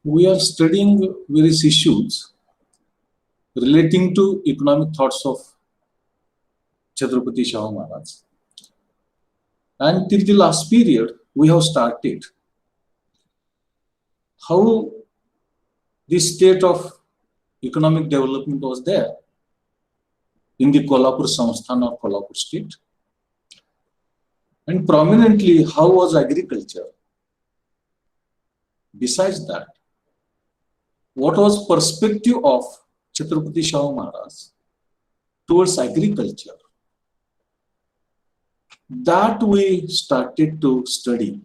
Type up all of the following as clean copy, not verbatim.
we are studying various issues relating to economic thoughts of Chhatrapati Shahu Maharaj. And till the last period, we have started how the state of economic development was there in the Kolhapur Samsthan or Kolhapur state. And prominently, how was agriculture? Besides that, what was perspective of Chhatrapati Shahu Maharaj towards agriculture? That we started to study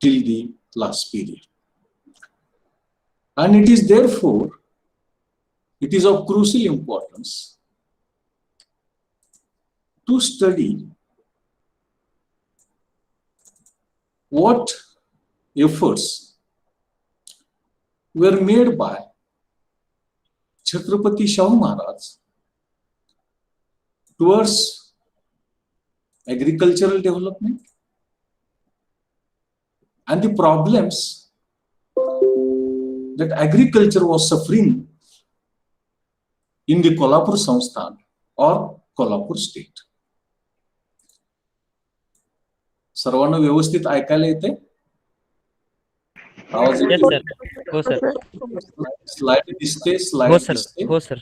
till the last period. And it is therefore, it is of crucial importance to study what efforts were made by Chhatrapati Shahu Maharaj towards agricultural development and the problems that agriculture was suffering in the Kolhapur Samsthan or Kolhapur state. सर्वांना व्यवस्थित ऐकायला येते? आवाज Yes, येतो? sir. हो sir. Slide दिसते? हो slide sir. दिसते? हो सर.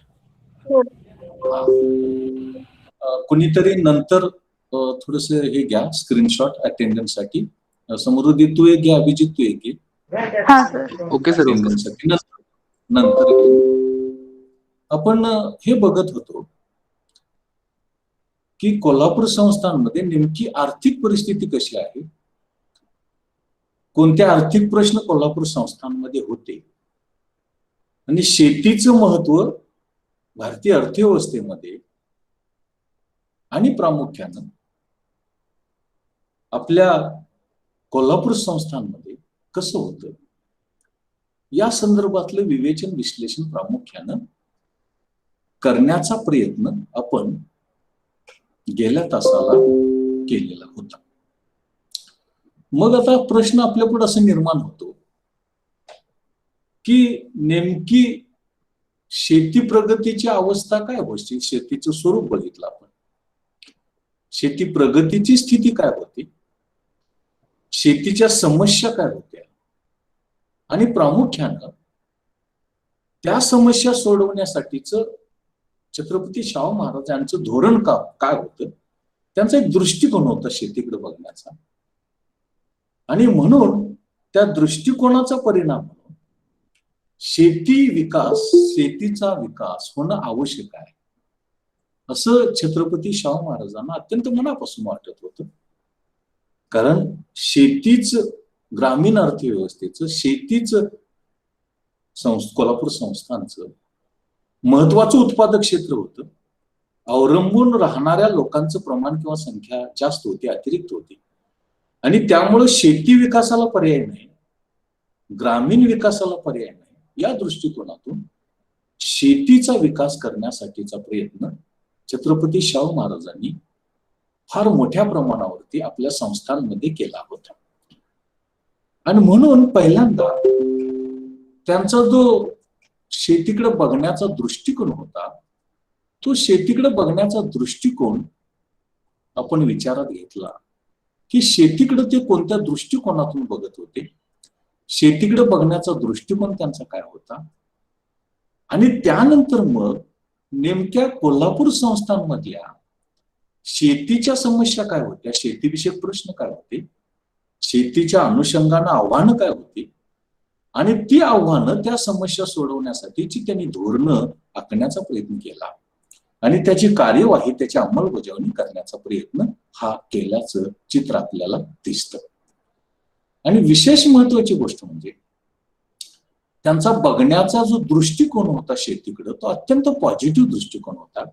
कुणीतरी नंतर थोडस हे घ्या स्क्रीनशॉट अटेंडन्स साठी. समृद्धी तू एक घे, अभिजित तू एक घे. Okay sir. अटेंडन्स साठी नंतर आपण हे बघत होतो की कोल्हापूर संस्थांमध्ये नेमकी आर्थिक परिस्थिती कशी आहे, कोणते आर्थिक प्रश्न कोल्हापूर संस्थांमध्ये होते आणि शेतीचं महत्व भारतीय अर्थव्यवस्थेमध्ये आणि प्रामुख्यानं आपल्या कोल्हापूर संस्थांमध्ये कसं होतं या संदर्भातलं विवेचन विश्लेषण प्रामुख्यानं करण्याचा प्रयत्न आपण गेल्या तासाला केलेला होता. मग आता प्रश्न आपल्यापुढे असं निर्माण होतो की नेमकी शेती प्रगतीची अवस्था काय होती, शेतीचं स्वरूप बघितलं आपण, शेती प्रगतीची स्थिती काय होती, शेतीच्या समस्या काय होत्या आणि प्रामुख्यानं त्या समस्या सोडवण्यासाठीच छत्रपती शाहू महाराज यांचं धोरण काय होतं, त्यांचा एक दृष्टिकोन होता शेतीकडे बघण्याचा. आणि म्हणून त्या दृष्टिकोनाचा परिणाम म्हणून शेतीचा विकास होणं आवश्यक आहे असं छत्रपती शाहू महाराजांना अत्यंत मनापासून वाटत होतं. कारण शेतीच ग्रामीण अर्थव्यवस्थेचं, शेतीच कोल्हापूर संस्थांचं महत्वाचं उत्पादक क्षेत्र होतं. अवलंबून राहणाऱ्या लोकांचं प्रमाण किंवा संख्या जास्त होती, अतिरिक्त होती. आणि त्यामुळे शेती विकासाला पर्याय नाही, ग्रामीण विकासाला पर्याय नाही, या दृष्टिकोनातून शेतीचा विकास करण्यासाठीचा प्रयत्न छत्रपती शाहू महाराजांनी फार मोठ्या प्रमाणावरती आपल्या संस्थांमध्ये केला होता. आणि म्हणून पहिल्यांदा त्यांचा जो शेतीकडे बघण्याचा दृष्टिकोन होता, तो शेतीकडे बघण्याचा दृष्टिकोन आपण विचारात घेतला की शेतीकडे ते कोणत्या दृष्टिकोनातून बघत होते, शेतीकडे बघण्याचा दृष्टिकोन त्यांचा काय होता. आणि त्यानंतर मग नेमक्या कोल्हापूर संस्थांमधल्या शेतीच्या समस्या काय होत्या, शेतीविषयक प्रश्न काय होते, शेतीच्या अनुषंगानं आव्हानं काय होती आणि ती आव्हानं त्या समस्या सोडवण्यासाठीची त्यांनी धोरणं आखण्याचा प्रयत्न केला आणि त्याची कार्यवाही, त्याची अंमलबजावणी करण्याचा प्रयत्न हा केल्याचं चित्र आपल्याला दिसतं. आणि विशेष महत्वाची गोष्ट म्हणजे त्यांचा बघण्याचा जो दृष्टिकोन होता शेतीकडे, तो अत्यंत पॉझिटिव्ह दृष्टिकोन होता,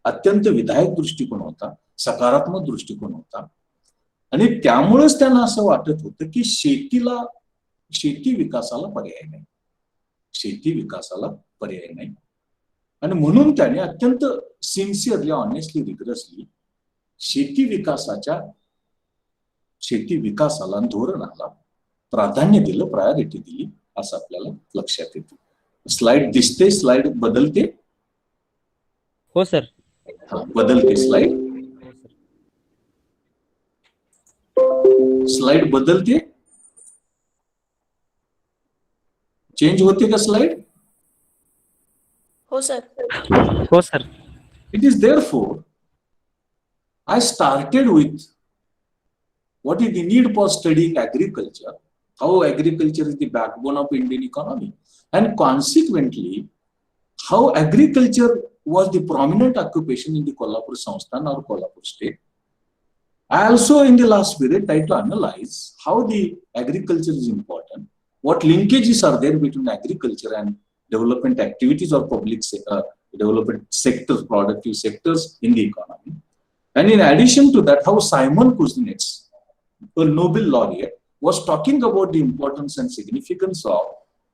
अत्यंत विधायक दृष्टिकोन होता, सकारात्मक दृष्टिकोन होता. आणि त्यामुळेच त्यांना असं वाटत होतं की शेती विकासाला पर्याय नाही, शेती विकासाला पर्याय नाही. आणि म्हणून त्याने अत्यंत सिन्सिअरली, ऑनेस्टली, रिगरसली शेती विकासाला धोरणाला प्राधान्य दिलं, प्रायोरिटी दिली असं आपल्याला लक्षात येतं. स्लाइड दिसते, स्लाइड बदलते. हो सर. बदलते स्लाइड. स्लाइड बदलते, चेंज होते का स्लाइड? हो सर. हो sir. It is therefore I started with what is the need for studying agriculture, how agriculture is the backbone of Indian economy, and consequently how agriculture was the prominent occupation in the Kolhapur Samsthan or Kolhapur state. I also in the last period tried to analyze how the agriculture is important, what linkages are there between agriculture and development activities or public development sectors, productive sectors in the economy. And in addition to that, how Simon Kuznets, a Nobel laureate, was talking about the importance and significance of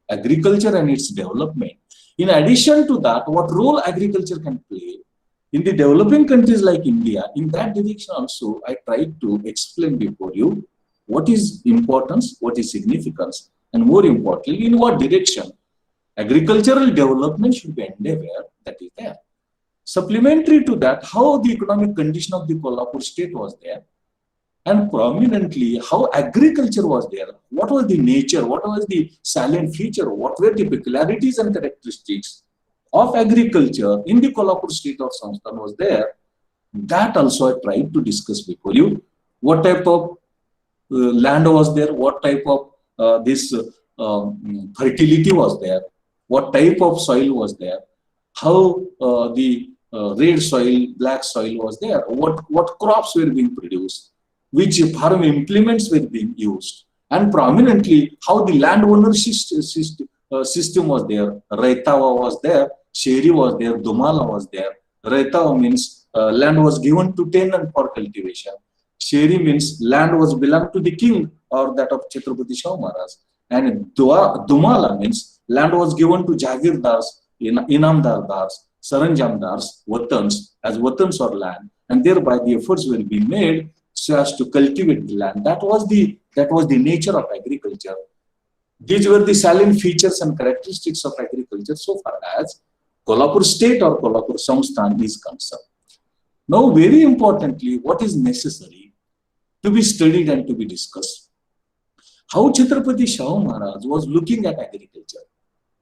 agriculture and its development. In addition to that, what role agriculture can play in the developing countries like India. In that direction also, I tried to explain before you what is importance, what is significance, and more importantly, in what direction agricultural development should be endeavored, that is there. Supplementary to that, how the economic condition of the Kolhapur state was there, and prominently how agriculture was there, what was the nature, what was the salient feature, what were the peculiarities and characteristics of agriculture in the Kolhapur state of Samsthan was there. That also I tried to discuss before you. What type of land was there, what type of fertility was there, what type of soil was there, how the red soil, black soil was there, what crops were being produced, which farm implements were being used, and prominently how the land ownership system was there. Raitawa was there, Sheri was there, Dumala was there. Raitawa means land was given to tenant for cultivation. Sheri means land was belonged to the king or that of Chhatrapati Shahu Maharaj. And Dumala means land was given to Jagirdars, Inamdardars, Saranjamdars, Watans, as Watans or land, and thereby the efforts will be made so as to cultivate the land. That was the nature of agriculture. These were the salient features and characteristics of agriculture so far as Kolhapur state or Kolhapur Samsthan is concerned. Now, very importantly, what is necessary to be studied and to be discussed? How Chhatrapati Shahu Maharaj was looking at agriculture.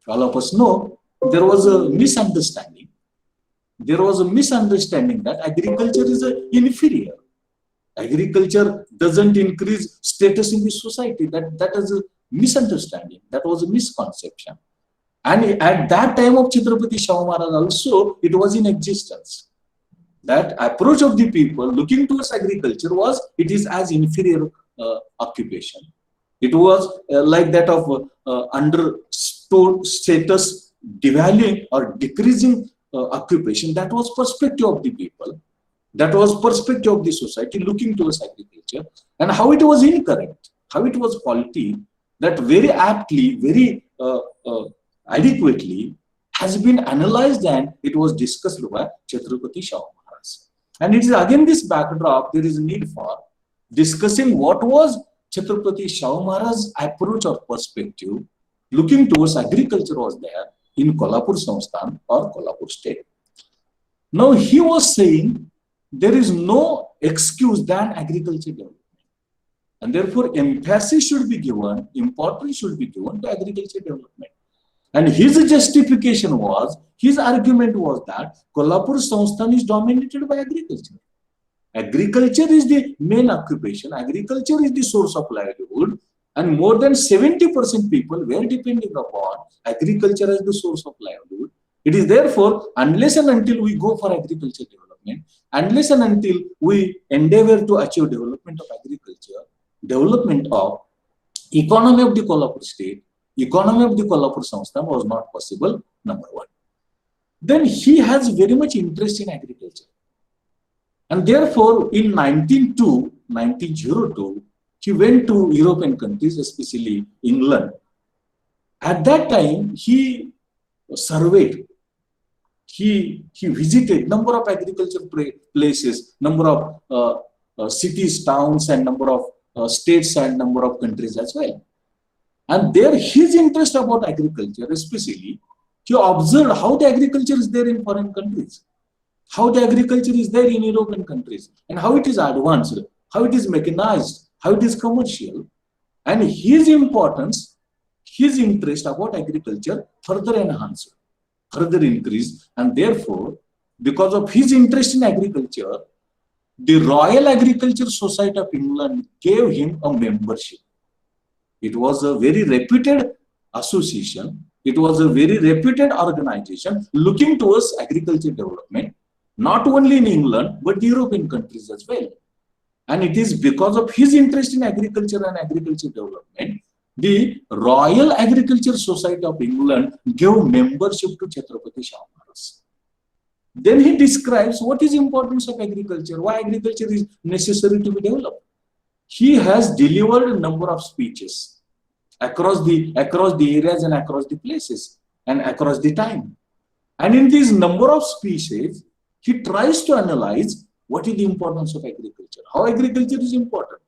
All of us know there was a misunderstanding. There was a misunderstanding that agriculture is inferior. Agriculture doesn't increase status in the society. That is a misunderstanding. That was a misconception. And at that time of Chhatrapati Shahu Maharaj also, it was in existence. That approach of the people looking towards agriculture was, it is as inferior occupation. It was like that of under status, devaluing or decreasing occupation. That was perspective of the people. That was perspective of the society looking towards agriculture, and how it was incorrect, how it was faulty. That very aptly, very adequately has been analyzed and it was discussed by Chhatrapati Shahu Maharaj. And it is again this backdrop, there is a need for discussing what was Chhatrapati Shahu Maharaj's approach or perspective looking towards agriculture was there in Kolhapur Samsthan or Kolhapur state. Now he was saying there is no excuse than agriculture development. And therefore emphasis should be given, importance should be given to agriculture development. And his justification was, his argument was that Kolhapur Samsthan is dominated by agriculture. Agriculture is the main occupation, agriculture is the source of livelihood, and more than 70% people were depending upon agriculture as the source of livelihood. It is therefore, unless and until we go for agriculture development, unless and until we endeavor to achieve development of agriculture, development of economy of the Kolhapur state, economy of the Kolhapur Samsthan was not possible, number one. Then he has very much interest in agriculture. And therefore, in 1902, he went to European countries, especially England. At that time, he surveyed, he visited number of agricultural places, number of cities, towns, and number of states and number of countries as well. And there his interest about agriculture, especially, he observed how the agriculture is there in foreign countries, how the agriculture is there in European countries, and how it is advanced, how it is mechanized, how it is commercial, and his importance, his interest about agriculture further enhanced, further increased, and therefore, because of his interest in agriculture, the Royal Agriculture Society of England gave him a membership. It was a very reputed association. It was a very reputed organization looking towards agriculture development, not only in England, but European countries as well. And it is because of his interest in agriculture and agriculture development, the Royal Agriculture Society of England gave membership to Chhatrapati Shahu Maharaj. Then he describes what is the importance of agriculture, why agriculture is necessary to be developed. He has delivered a number of speeches across the areas and across the places and across the time. And in these number of speeches, he tries to analyze what is the importance of agriculture, how agriculture is important,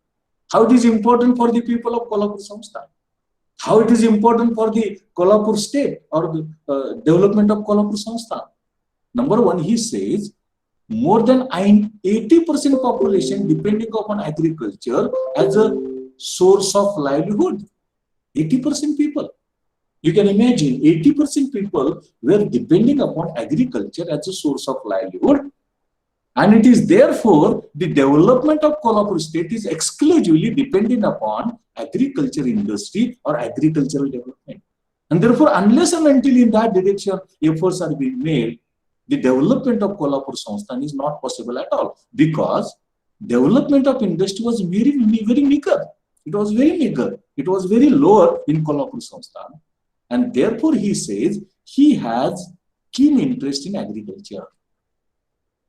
how it is important for the people of Kolhapur Samsthan, how it is important for the Kolhapur state or the development of Kolhapur Samsthan. Number one, he says, more than 80% population depending upon agriculture as a source of livelihood. 80% people. You can imagine 80% people were depending upon agriculture as a source of livelihood. And it is therefore the development of Kolhapur state is exclusively dependent upon agriculture industry or agricultural development. And therefore, unless and until in that direction efforts are being made, the development of Kolhapur Samsthan is not possible at all, because development of industry was very meager. It was very meager. It was very lower in Kolhapur Samsthan. And therefore, he says he has keen interest in agriculture.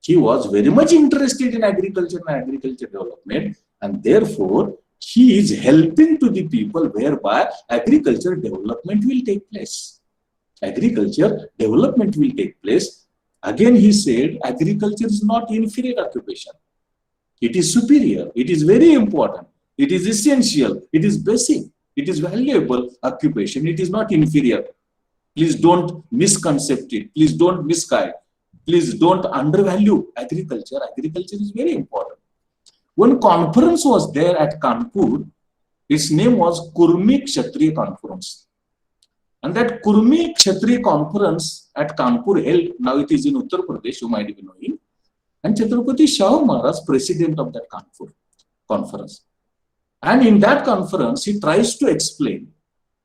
He was very much interested in agriculture and agriculture development, and therefore, he is helping to the people whereby agriculture development will take place. Agriculture development will take place. Again, he said, agriculture is not inferior occupation. It is superior. It is very important. It is essential. It is basic. It is valuable occupation. It is not inferior. Please don't misconcept it. Please don't misguide. Please don't undervalue agriculture. Agriculture is very important. One conference was there at Kanpur. Its name was Kurmi Kshatriya Conference. And that Kurmi Kshatriya Conference at Kanpur held, now it is in Uttar Pradesh, you might be knowing. And Chhatrapati Shahu Maharaj, president of that Kanpur conference. And in that conference, he tries to explain,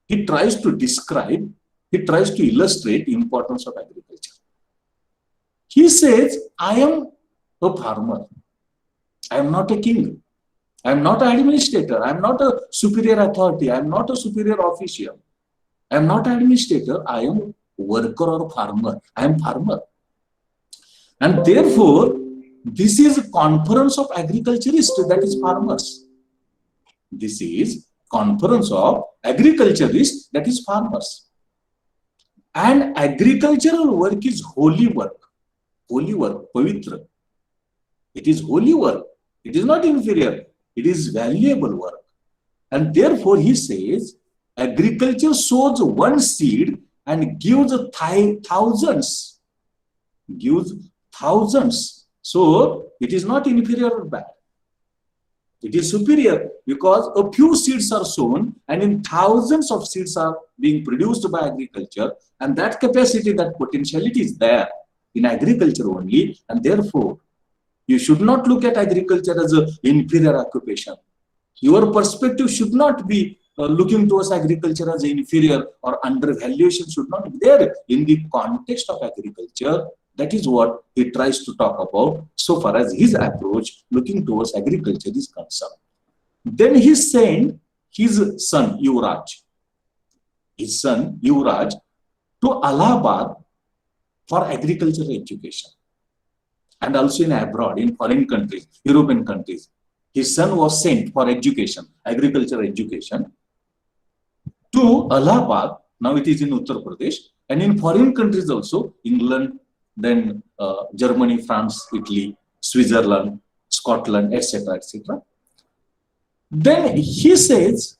he tries to describe, he tries to illustrate the importance of agriculture. He says, I am a farmer. I am not a king. I am not an administrator. I am not a superior authority. I am not a superior official. I am not an administrator. I am worker or farmer. I am farmer. And therefore, this is a conference of agriculturists, that is farmers. This is conference of agriculturists, that is farmers. And agricultural work is holy work. Holy work, pavitra. It is holy work. It is not inferior. It is valuable work. And therefore, he says, agriculture sows one seed and gives thousands. Gives thousands. So, it is not inferior or bad. It is superior because a few seeds are sown and in thousands of seeds are being produced by agriculture, and that capacity, that potentiality is there in agriculture only, and therefore, you should not look at agriculture as an inferior occupation. Your perspective should not be looking towards agriculture as inferior or undervaluation should not be there in the context of agriculture. That is what he tries to talk about so far as his approach looking towards agriculture is concerned. Then he sent his son Yuvraj to Allahabad for agricultural education, and also in abroad, in foreign countries, European countries. His son was sent for education, agricultural education, to Allahabad. Now it is in Uttar Pradesh, and in foreign countries also, England, then Germany, France, Italy, Switzerland, Scotland, etc., etc. Then he says,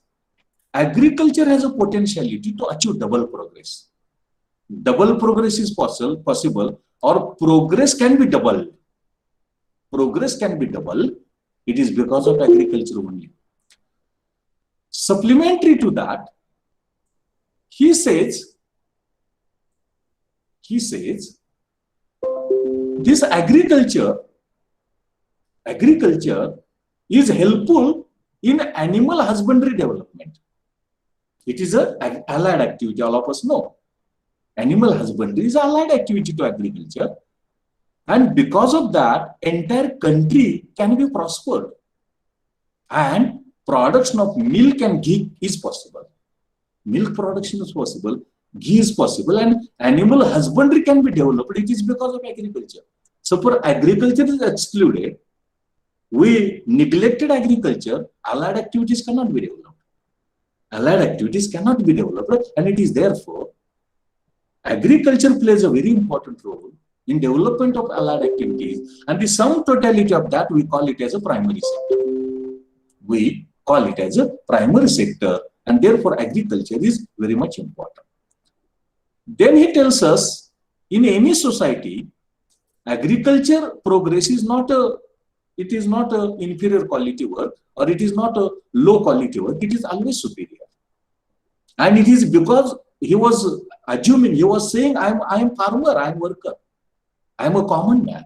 agriculture has a potentiality to achieve double progress. Double progress is possible, or progress can be doubled. Progress can be doubled. It is because of agriculture only. Supplementary to that, he says this agriculture is helpful in animal husbandry development. It is an allied activity, all of us know. Animal husbandry is an allied activity to agriculture, and because of that, entire country can be prospered, and production of milk and ghee is possible. Milk production is possible, ghee is possible, and animal husbandry can be developed. It is because of agriculture. So for agriculture is excluded, we neglected agriculture, allied activities cannot be developed. Allied activities cannot be developed, and it is therefore agriculture plays a very important role in development of allied activities, and the sum totality of that we call it as a primary sector. We call it as a primary sector, and therefore agriculture is very much important. Then he tells us, in any society, agriculture progress is not a inferior quality work, or it is not a low quality work. It is always superior, and it is because he was assuming, he was saying, I am farmer, I am worker, I am a common man,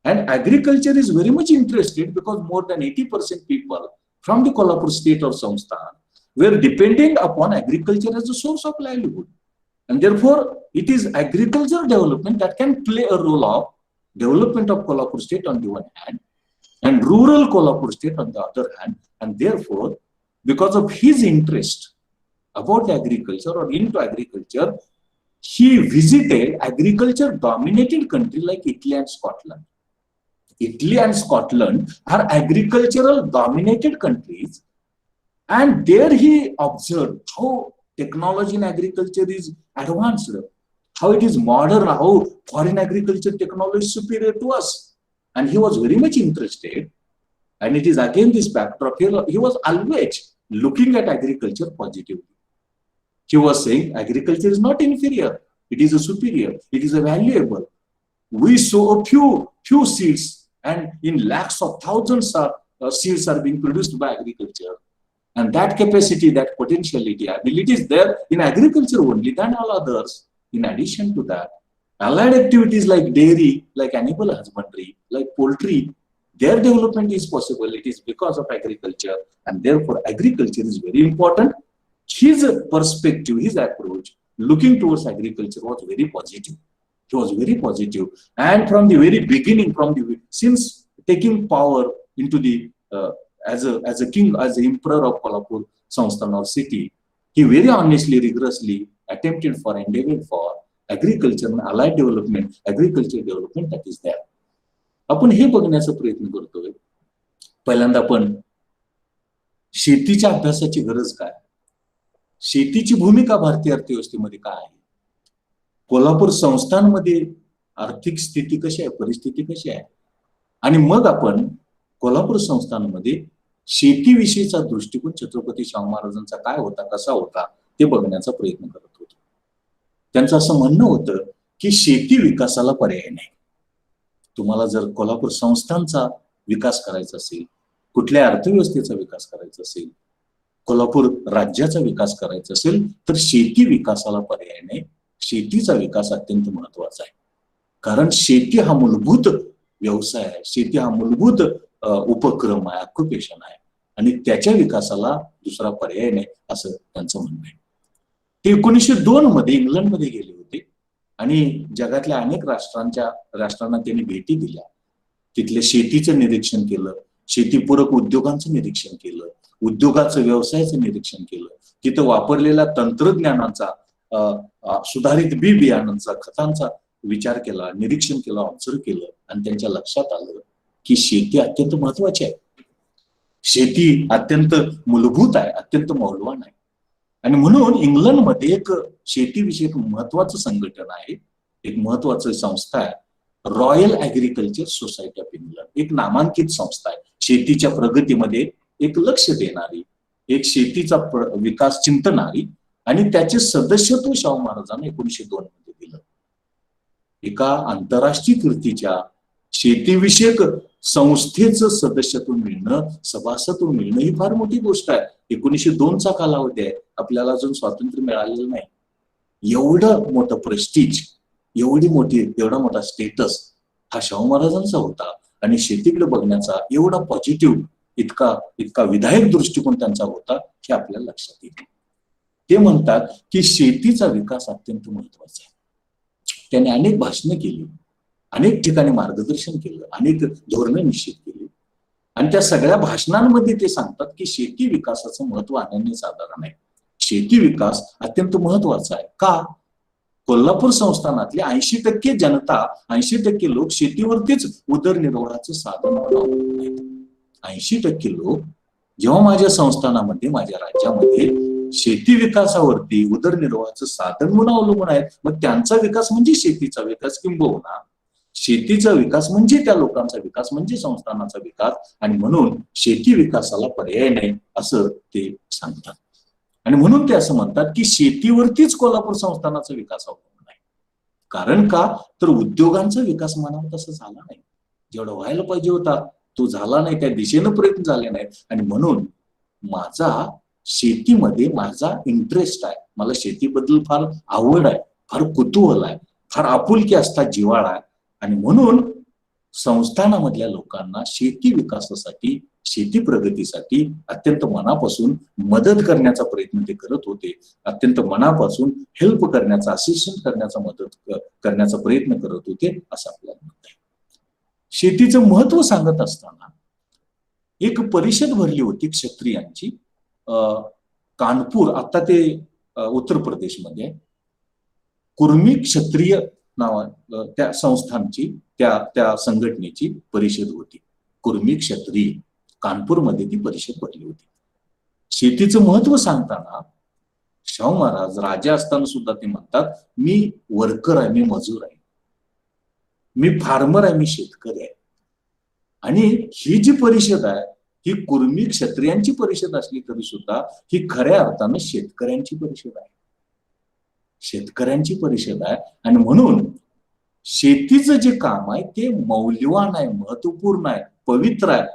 and agriculture is very much interested because more than 80% people from the Kolhapur state or Samsthan were depending upon agriculture as a source of livelihood, and therefore it is agriculture development that can play a role of development of Kolhapur state on the one hand, and rural Kolhapur state on the other hand. And therefore, because of his interest about agriculture or into agriculture, he visited agriculture dominated country like Italy and Scotland. Italy and Scotland are agricultural dominated countries, and there he observed how technology in agriculture is advanced, how it is modern, how foreign agriculture technology is superior to us. And he was very much interested, and it is again this backdrop here. He was always looking at agriculture positively. He was saying agriculture is not inferior, it is a superior, it is a valuable. We sow a few seeds, and in lakhs of thousands of seeds are being produced by agriculture. And that capacity, that potentiality, ability is there in agriculture only than all others. In addition to that, allied activities like dairy, like animal husbandry, like poultry, their development is possible. It is because of agriculture, and therefore agriculture is very important. His perspective, his approach, looking towards agriculture was very positive. He was very positive, and from the very beginning, since taking power into the as a king, as the emperor of Kolhapur Samsthan or city, he very honestly, rigorously attempted for, endeavored for agriculture and allied development, agriculture development that is there. आपण हे बघण्याचा प्रयत्न करतोय. पहिल्यांदा आपण शेतीच्या अभ्यासाची गरज काय, शेतीची भूमिका भारतीय अर्थव्यवस्थेमध्ये काय आहे, कोल्हापूर संस्थांमध्ये आर्थिक स्थिती कशी आहे, परिस्थिती कशी आहे, आणि मग आपण कोल्हापूर संस्थांमध्ये शेतीविषयीचा दृष्टिकोन छत्रपती शाहू महाराजांचा काय होता, कसा होता, ते बघण्याचा प्रयत्न करत होतो. त्यांचं असं म्हणणं होतं की शेती विकासाला पर्याय नाही. तुम्हाला जर कोल्हापूर संस्थांचा विकास करायचा असेल, कुठल्या अर्थव्यवस्थेचा विकास करायचा असेल, कोल्हापूर राज्याचा विकास करायचा असेल, तर शेती विकासाला पर्याय नाही. शेतीचा विकास अत्यंत महत्वाचा आहे, कारण शेती हा मूलभूत व्यवसाय आहे, शेती हा मूलभूत उपक्रम आहे, ऑक्युपेशन आहे, आणि त्याच्या विकासाला दुसरा पर्याय नाही, असं त्यांचं म्हणणं आहे. ते 1902 मध्ये इंग्लंडमध्ये गेले होते आणि जगातल्या अनेक राष्ट्रांना त्यांनी भेटी दिल्या. तिथल्या शेतीचं निरीक्षण केलं, शेतीपूरक उद्योगांचं निरीक्षण केलं, उद्योगाचं व्यवसायाचं निरीक्षण केलं, तिथं वापरलेल्या तंत्रज्ञानाचा, सुधारित बी बियाणांचा, खतांचा विचार केला, निरीक्षण केलं, ऑब्झर्व केलं, आणि त्यांच्या लक्षात आलं की शेती अत्यंत महत्वाची आहे, शेती अत्यंत मूलभूत आहे, अत्यंत मौल्यवान आहे. आणि म्हणून इंग्लंडमध्ये एक शेतीविषयक महत्वाचं संघटन आहे, एक महत्वाची संस्था आहे, royal agriculture society of England. एक नामांकित संस्था आहे, शेतीच्या प्रगतीमध्ये एक लक्ष देणारी, एक शेतीचा विकास चिंतणारी आणि त्याचे सदस्यत्व शाहू महाराजांना 1902 मध्ये दिलं. एका आंतरराष्ट्रीय कीर्तीच्या शेतीविषयक संस्थेचं सदस्यत्व मिळणं, सभासत्व मिळणं ही फार मोठी गोष्ट आहे. 1902 चा कालावधी आहे, आपल्याला अजून स्वातंत्र्य मिळालेलं नाही. एवढं मोठं प्रेस्टीज, एवढा मोठा स्टेटस हा शाहू महाराजांचा होता. आणि शेतीकडे बघण्याचा एवढा पॉझिटिव्ह, इतका विधायक दृष्टिकोन त्यांचा होता हे आपल्याला लक्षात येते. ते म्हणतात की शेतीचा विकास अत्यंत महत्वाचा आहे. त्याने अनेक भाषणं केली, अनेक ठिकाणी मार्गदर्शन केलं, अनेक धोरणं निश्चित केली. आणि त्या सगळ्या भाषणांमध्ये ते सांगतात की शेती विकासाचं महत्व अनन्यसाधारण आहे. शेती विकास अत्यंत महत्वाचा आहे. का? कोल्हापूर संस्थानातले 80% जनता, 80% लोक शेतीवरतीच उदरनिर्वाहाचं साधन म्हणून आहेत. 80% लोक जेव्हा माझ्या संस्थानामध्ये, माझ्या राज्यामध्ये शेती विकासावरती उदरनिर्वाहाचं साधन म्हणून अवलंबून आहेत, मग त्यांचा विकास म्हणजे शेतीचा विकास, किंबहुना शेतीचा विकास म्हणजे त्या लोकांचा विकास, म्हणजे संस्थानाचा विकास. आणि म्हणून शेती विकासाला पर्याय नाही असं ते सांगतात. आणि म्हणून ते असं म्हणतात की शेतीवरतीच कोल्हापूर संस्थानाचा विकास अवलंबून आहे. कारण का? तर उद्योगांचा विकास म्हणावा तसा झाला नाही. जेवढा व्हायला पाहिजे होता तो झाला नाही, त्या दिशेनं प्रयत्न झाले नाहीत. आणि म्हणून माझा शेतीमध्ये माझा इंटरेस्ट आहे, मला शेतीबद्दल फार आवड आहे, फार कुतूहल आहे, फार आपुलकी असतात, जिव्हाळा आहे. आणि म्हणून संस्थानामधल्या लोकांना शेती विकासासाठी, शेती प्रगतीसाठी अत्यंत मनापासून मदत करण्याचा प्रयत्न ते करत होते. अत्यंत मनापासून हेल्प करण्याचा, असिस्टंट करण्याचा, मदत करण्याचा प्रयत्न करत होते असं आपल्याला म्हणता येईल. शेतीचं महत्व सांगत असताना एक परिषद भरली होती क्षत्रियांची, कानपूर, आता ते उत्तर प्रदेशमध्ये, कुर्मी क्षत्रिय नावा त्या संस्थांची, त्या संघटनेची परिषद होती. कुर्मी क्षत्रिय, कानपूरमध्ये ती परिषद भरली होती. शेतीचं महत्व सांगताना शाहू महाराज राजा असताना सुद्धा ते म्हणतात, मी वर्कर आहे, मी मजूर आहे, मी फार्मर आहे, मी शेतकरी आहे. आणि ही जी परिषद आहे ही कुर्मी क्षत्रियांची परिषद असली तरी सुद्धा ही खऱ्या अर्थानं शेतकऱ्यांची परिषद आहे, शेतकऱ्यांची परिषद आहे. आणि म्हणून शेतीचं जे काम आहे ते मौल्यवान आहे, महत्वपूर्ण आहे, पवित्र आहे,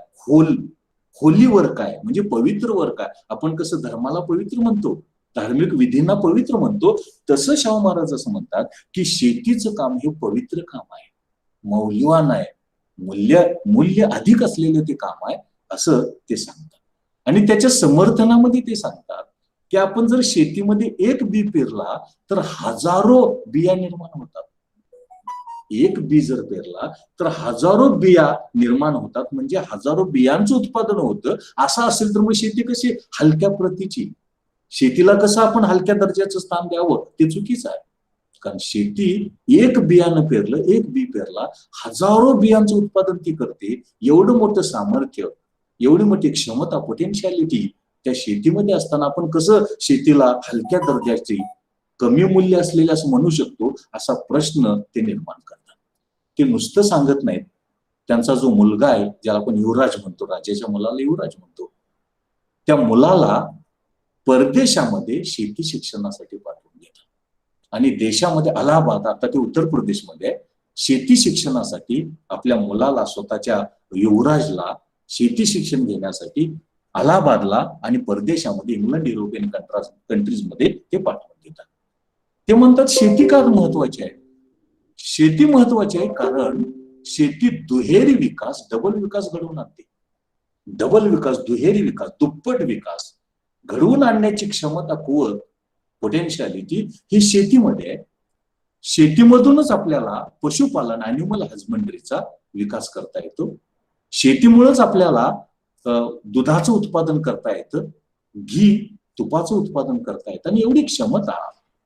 होली वर्क आहे, म्हणजे पवित्र वर्क आहे. आपण कसं धर्माला पवित्र म्हणतो, धार्मिक विधींना पवित्र म्हणतो, तसं शाहू महाराज असं म्हणतात की शेतीचं काम हे पवित्र काम आहे, मौल्यवान आहे, मूल्य अधिक असलेलं ते काम आहे असं ते सांगतात. आणि त्याच्या समर्थनामध्ये ते सांगतात की आपण जर शेतीमध्ये एक बी पेरला तर हजारो बिया निर्माण होतात. एक बी जर पेरला तर हजारो बिया निर्माण होतात, म्हणजे हजारो बियांचं उत्पादन होतं. असं असेल तर मग शेती कशी हलक्या प्रतीची, शेतीला कसं आपण हलक्या दर्जाचं स्थान द्यावं ते चुकीचं आहे. कारण शेती एक बियाणं पेरलं, एक बी पेरला, हजारो बियांचं उत्पादन ती करते. एवढं मोठं सामर्थ्य, एवढी मोठी क्षमता, पोटेन्शियालिटी त्या शेतीमध्ये असताना आपण कसं शेतीला हलक्या दर्जाची, कमी मूल्य असलेले असं म्हणू शकतो, असा प्रश्न ते निर्माण करतात. ते नुसतं सांगत नाहीत, त्यांचा जो मुलगा आहे, ज्याला आपण युवराज म्हणतो, राजाच्या मुलाला युवराज म्हणतो, त्या मुलाला परदेशामध्ये शेती शिक्षणासाठी पाठवून देतात. आणि देशामध्ये अलाहाबाद, आता ते उत्तर प्रदेशमध्ये आहे, शेती शिक्षणासाठी आपल्या मुलाला, स्वतःच्या युवराजला शेती शिक्षण घेण्यासाठी अलाहाबादला आणि परदेशामध्ये, इंग्लंड, युरोपियन कंट्रीजमध्ये ते पाठवून देतात. ते म्हणतात शेती का महत्वाची आहे? शेती महत्वाची आहे कारण शेती दुहेरी विकास, डबल विकास घडवून आणते. डबल विकास, दुहेरी विकास, दुप्पट विकास घडवून आणण्याची क्षमता, कुवत, पोटेन्शियालिटी ही शेतीमध्ये आहे. शेतीमधूनच आपल्याला पशुपालन, अॅनिमल हजबंडरीचा विकास करता येतो. शेतीमुळेच आपल्याला दुधाचं उत्पादन करता येतं, घी, तुपाचं उत्पादन करता येतं. आणि एवढी क्षमता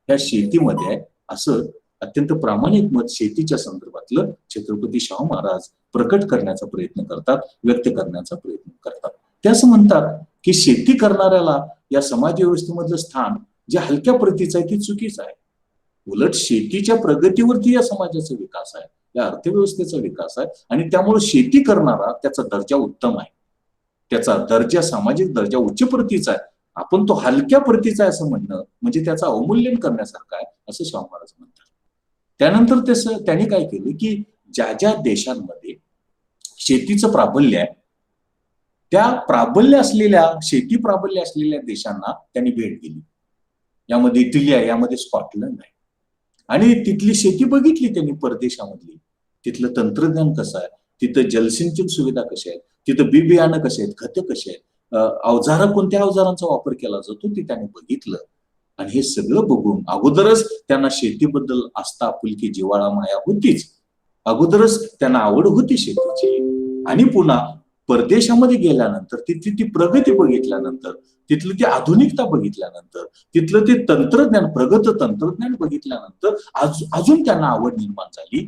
या शेतीमध्ये आहे असं अत्यंत प्रामाणिक मत शेतीच्या संदर्भातलं छत्रपती शाहू महाराज प्रकट करण्याचा प्रयत्न करतात, व्यक्त करण्याचा प्रयत्न करतात. ते असं म्हणतात की शेती करणाऱ्याला या समाज व्यवस्थेमधलं स्थान जे हलक्या प्रतीचं आहे ते चुकीचं आहे. उलट शेतीच्या प्रगतीवरती या समाजाचा विकास आहे, या अर्थव्यवस्थेचा विकास आहे. आणि त्यामुळे शेती करणारा त्याचा दर्जा उत्तम आहे, त्याचा दर्जा, सामाजिक दर्जा उच्च प्रतीचा आहे आपण तो हलक्या प्रतीचा आहे असं म्हणणं म्हणजे त्याचं अवमूल्यन करण्यासारखं आहे असं शाहू महाराज म्हणतात. त्यानंतर त्यांनी काय केलं की ज्या ज्या देशांमध्ये शेतीचं प्राबल्य आहे त्या शेती प्राबल्य असलेल्या देशांना त्यांनी भेट दिली. यामध्ये इटली आहे, यामध्ये स्कॉटलंड आहे, आणि तिथली शेती बघितली त्यांनी परदेशामधली. तिथलं तंत्रज्ञान कसं आहे, तिथं जलसिंचन सुविधा कशा आहेत, तिथं बी बियाणं कसे आहेत, खतं कशी आहेत, कोणत्या अवजारांचा वापर केला जातो ते त्याने बघितलं. आणि हे सगळं बघून अगोदरच त्यांना शेतीबद्दल आस्था, आपुलकी, जिव्हाळा, माया होतीच. अगोदरच त्यांना आवड होती शेतीची. आणि पुन्हा परदेशामध्ये गेल्यानंतर तिथली ती प्रगती बघितल्यानंतर, तिथली ती आधुनिकता बघितल्यानंतर, तिथलं ते प्रगत तंत्रज्ञान बघितल्यानंतर अजून त्यांना आवड निर्माण झाली.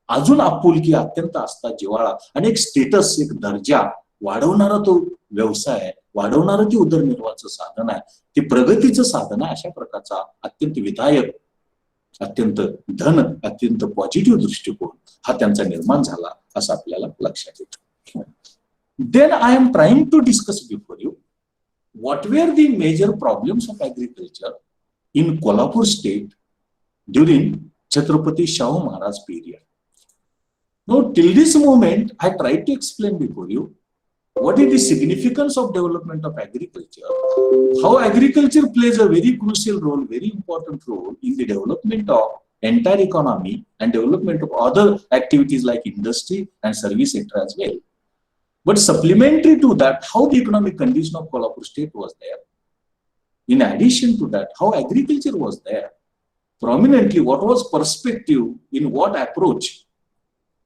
अजून आपुलकी, अत्यंत आस्था, जिव्हाळा आणि एक स्टेटस, एक दर्जा वाढवणारा तो व्यवसाय आहे, वाढवणारं ते उदरनिर्वाहाचं साधन आहे, ते प्रगतीचं साधन आहे. अशा प्रकारचा अत्यंत विधायक, अत्यंत अत्यंत पॉझिटिव्ह दृष्टिकोन हा त्यांचा निर्माण झाला असं आपल्याला लक्षात येतं. Then I am trying to discuss before you what were the major problems of agriculture in Kolhapur state during Chhatrapati Shahu Maharaj period. Now, till this moment, I tried to explain before you what is the significance of development of agriculture, how agriculture plays a very crucial role, very important role in the development of entire economy and development of other activities like industry and service sector as well. But supplementary to that, how the economic condition of Kolhapur state was there. In addition to that, how agriculture was there. Prominently, what was perspective, in what approach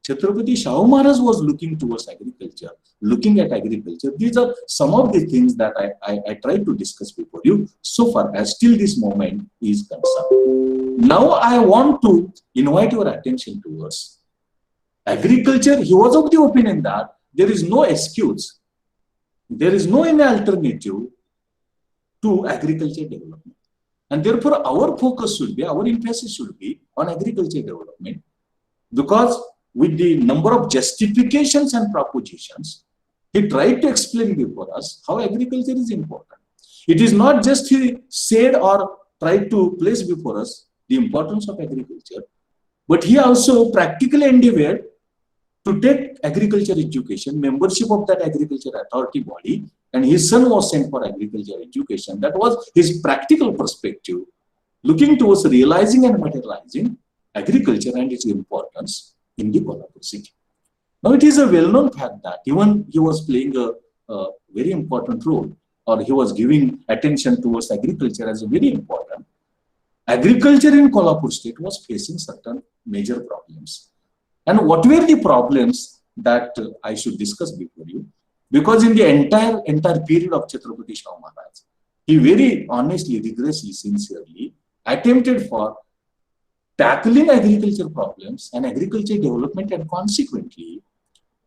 Chhatrapati Shahu Maharaj was looking towards agriculture, looking at agriculture. These are some of the things that I tried to discuss before you so far as till this moment is concerned. Now I want to invite your attention towards agriculture. He was of the opinion that there is no excuse, there is no any alternative to agriculture development. And therefore our focus should be, our emphasis should be on agriculture development, because with the number of justifications and propositions, he tried to explain before us how agriculture is important. It is not just he said or tried to place before us the importance of agriculture, but he also practically endeavored to take agriculture education, membership of that agriculture authority body, and his son was sent for agriculture education. That was his practical perspective, looking towards realizing and materializing agriculture and its importance in the Kolhapur city. Now it is a well-known fact that even he was playing a very important role, or he was giving attention towards agriculture as a very important. Agriculture in Kolhapur state was facing certain major problems. And what were the problems that I should discuss before you? Because in the entire period of Chhatrapati Shahu Maharaj, he very honestly, rigorously, sincerely attempted for tackling agriculture problems and agriculture development, and consequently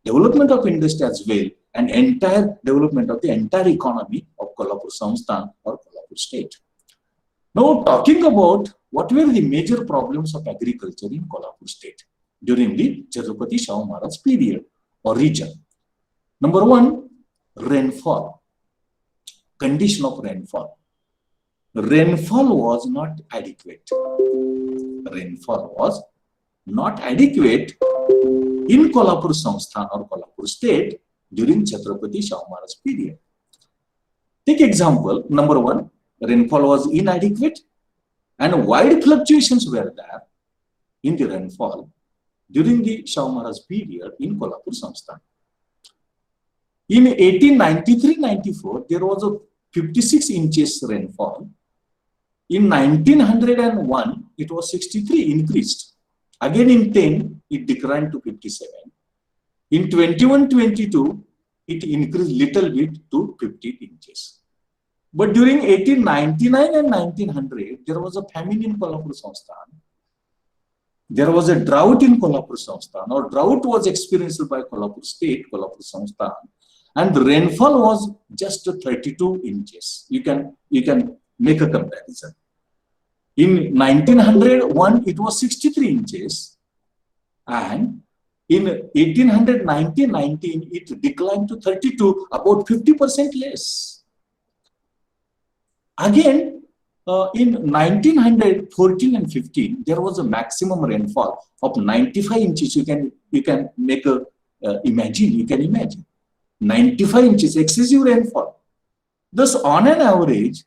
development of industry as well, and entire development of the entire economy of Kolhapur Samsthan or Kolhapur state. Now, talking about what were the major problems of agriculture in Kolhapur state during the Chhatrapati Shahu Maharaj period or region. Number one, rainfall. Condition of rainfall. Rainfall was not adequate. Rainfall was not adequate in Kolhapur Samsthan or Kolhapur state during Chhatrapati Shahu Maharaj period. Take example, number one, rainfall was inadequate and wide fluctuations were there in the rainfall during the Shahu Maharaj period in Kolhapur Samsthan. In 1893-94, there was a 56 inches rainfall. In 1901, it was 63, increased. Again in 10, it declined to 57. In 21-22, it increased little bit to 50 inches. But during 1899 and 1900, there was a famine in Kolhapur Samsthan. There was a drought in Kolhapur Samsthan, or drought was experienced by Kolhapur state, Kolhapur Samsthan, and the rainfall was just 32 inches. You can make a comparison. In 1901, it was 63 inches, and in 1819, it declined to 32, about 50% less. Again, in 1914 and 15, there was a maximum rainfall of 95 inches. You can make a you can imagine 95 inches excessive rainfall. Thus, on an average,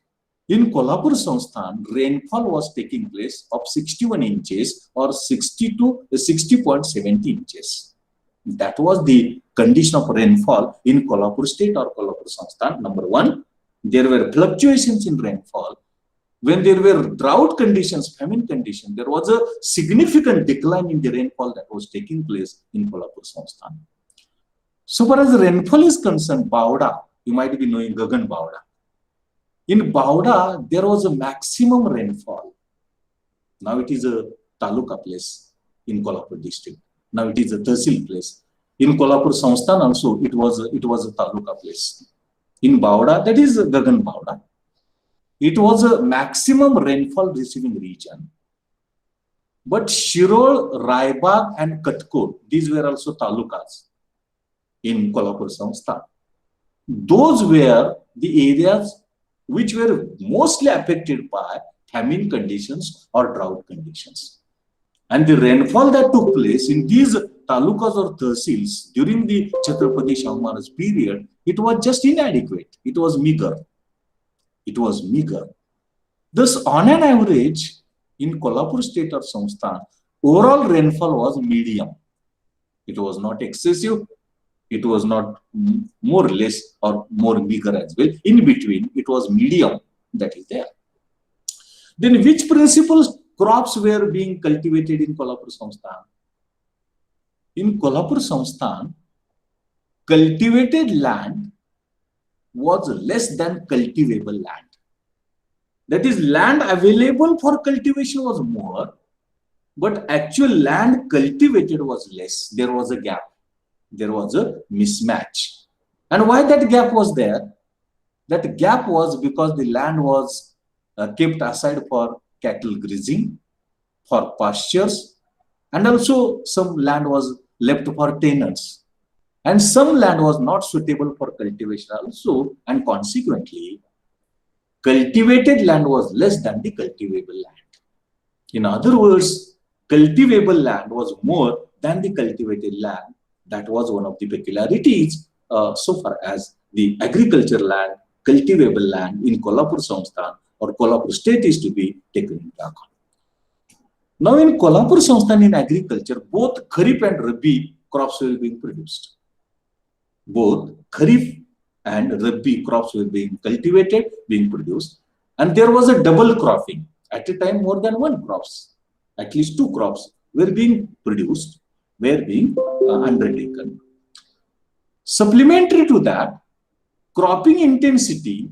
in Kolhapur Samsthan, rainfall was taking place of 61 inches or 60 to 60.70 inches. That was the condition of rainfall in Kolhapur state or Kolhapur Samsthan. Number one, there were fluctuations in rainfall. When there were drought conditions, famine conditions, there was a significant decline in the rainfall that was taking place in Kolhapur Samsthan. So far as rainfall is concerned, Bauda, you might be knowing Gagan Bauda. In Bauda, there was a maximum rainfall. Now it is a taluka place in Kolhapur district. Now it is a Tehsil place. In Kolhapur Samsthan also, it was a taluka place. In Bauda, that is Gagan Bauda, it was a maximum rainfall receiving region. But Shirol, Raibag and Katkot, these were also talukas in Kolhapur Samsthan. Those were the areas which were mostly affected by famine conditions or drought conditions. And the rainfall that took place in these talukas or tehsils during the Chhatrapati Shahu Maharaj period, it was just inadequate. It was meager. It was meager. Thus, on an average, in Kolhapur state or Samsthan, overall rainfall was medium. It was not excessive. It was not more or less or more meager as well. In between, it was medium that is there. Then which principal crops were being cultivated in Kolhapur Samsthan? In Kolhapur Samsthan, cultivated land was less than cultivable land. That is, land available for cultivation was more, but actual land cultivated was less. There was a gap. There was a mismatch. And why that gap was there? That gap was because the land was kept aside for cattle grazing, for pastures, and also some land was left for tenants. And some land was not suitable for cultivation also, and consequently, cultivated land was less than the cultivable land. In other words, cultivable land was more than the cultivated land. That was one of the peculiarities so far as the agriculture land, cultivable land in Kolhapur Samsthan or Kolhapur state is to be taken into account. Now in Kolhapur Samsthan in agriculture, both Kharif and Rabi crops were being produced. Both Kharif and Rabi crops were being cultivated, being produced. And there was a double cropping. At a time, more than one crops, at least two crops were being produced, were being undertaken. Supplementary to that, cropping intensity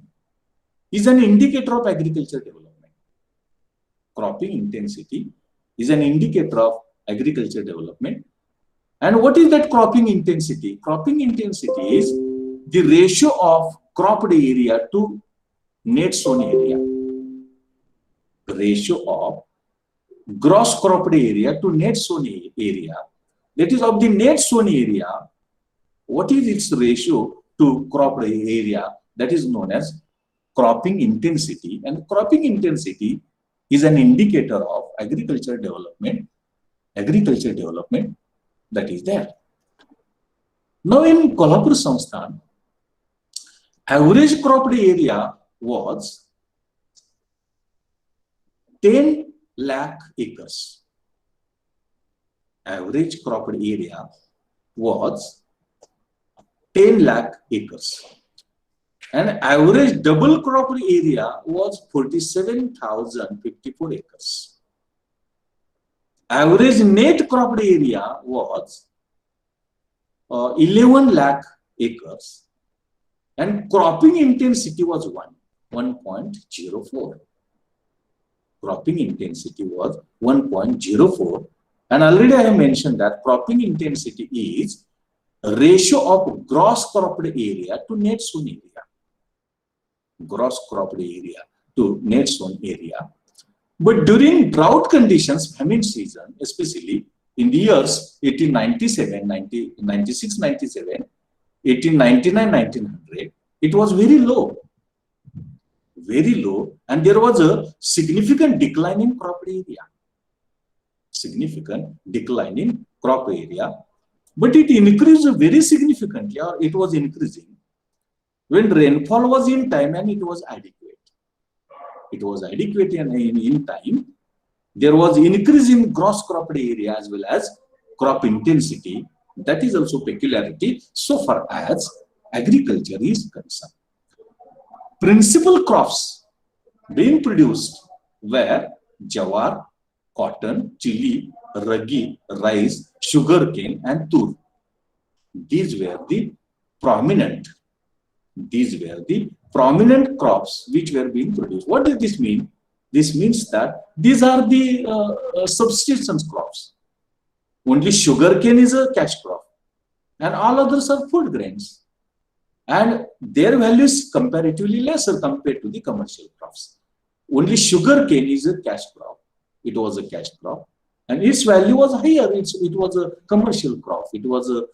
is an indicator of agriculture development. Cropping intensity is an indicator of agriculture development. And what is that cropping intensity? Cropping intensity is the ratio of cropped area to net sown area. The ratio of gross cropped area to net sown area. That is, of the net sown area, what is its ratio to cropped area? That is known as cropping intensity. And cropping intensity is an indicator of agriculture development that is there. Now in Kolhapur Samsthan, average cropped area was 10 lakh acres. Average cropped area was 10 lakh acres. And average double cropped area was 47,054 acres. Average net cropped area was 11 lakh acres. And cropping intensity was 1.04. Cropping intensity was 1.04. And already I have mentioned that cropping intensity is a ratio of gross cropped area to net sown area. Gross cropped area to net sown area. But during drought conditions, famine season, especially in the years 1897, 96, 97, 1899, 1900, it was very low. very low, and there was a significant decline in crop area. Significant decline in crop area, but it increased very significantly, or it was increasing when rainfall was in time and it was adequate. It was adequate in time. There was increase in gross cropped area as well as crop intensity. That is also peculiarity so far as agriculture is concerned. Principal crops being produced were jawar, cotton, chili, ragi, rice, sugarcane, and tur. These were the prominent crops which were being produced. What does this mean? This means that these are the subsistence crops. Only sugarcane is a cash crop, and all others are food grains. And their value is comparatively lesser compared to the commercial crops. Only sugarcane is a cash crop. It was a cash crop, and its value was higher. It was a commercial crop. It was a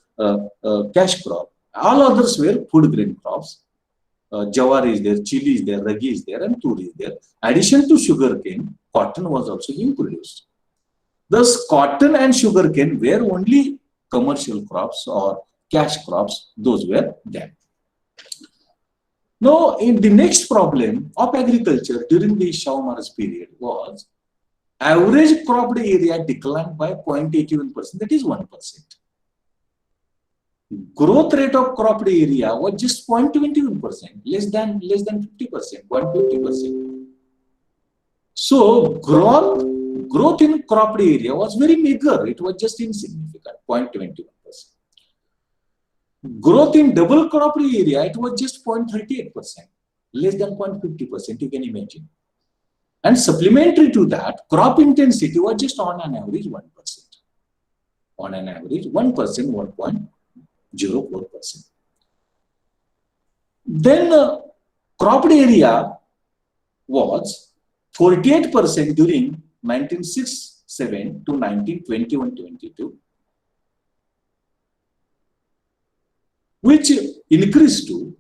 cash crop. All others were food grain crops. Jawar is there, chili is there, ragi is there, and tur is there. Addition to sugarcane, cotton was also being produced. Thus, cotton and sugarcane were only commercial crops or cash crops. Those were there. Now, in the next problem of agriculture during the Shaw Maharaj period was average cropped area declined by 0.81%, that is 1%. Growth rate of cropped area was just 0.21%, less than 50%, 150%. So growth in cropped area was very meager. It was just insignificant, 0.21%. Growth in double cropped area, it was just 0.38%, less than 0.50%, you can imagine. And supplementary to that, crop intensity was just on an average 1%. On an average 1%, 1.04%. Then cropped area was 48% during 1967 to 1921-22, which increased to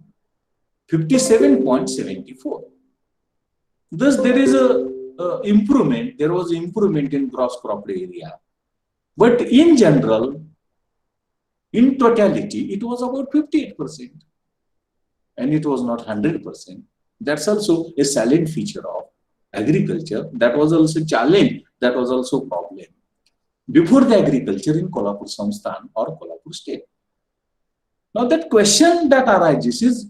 57.74. Thus, there is a improvement. There was improvement in gross cropped area, but in general, in totality, it was about 58%, and it was not 100%. That's also a salient feature of agriculture. That was also a challenge. That was also a problem before the agriculture in Kolhapur Samsthan or Kolhapur state. Now, that question that arises is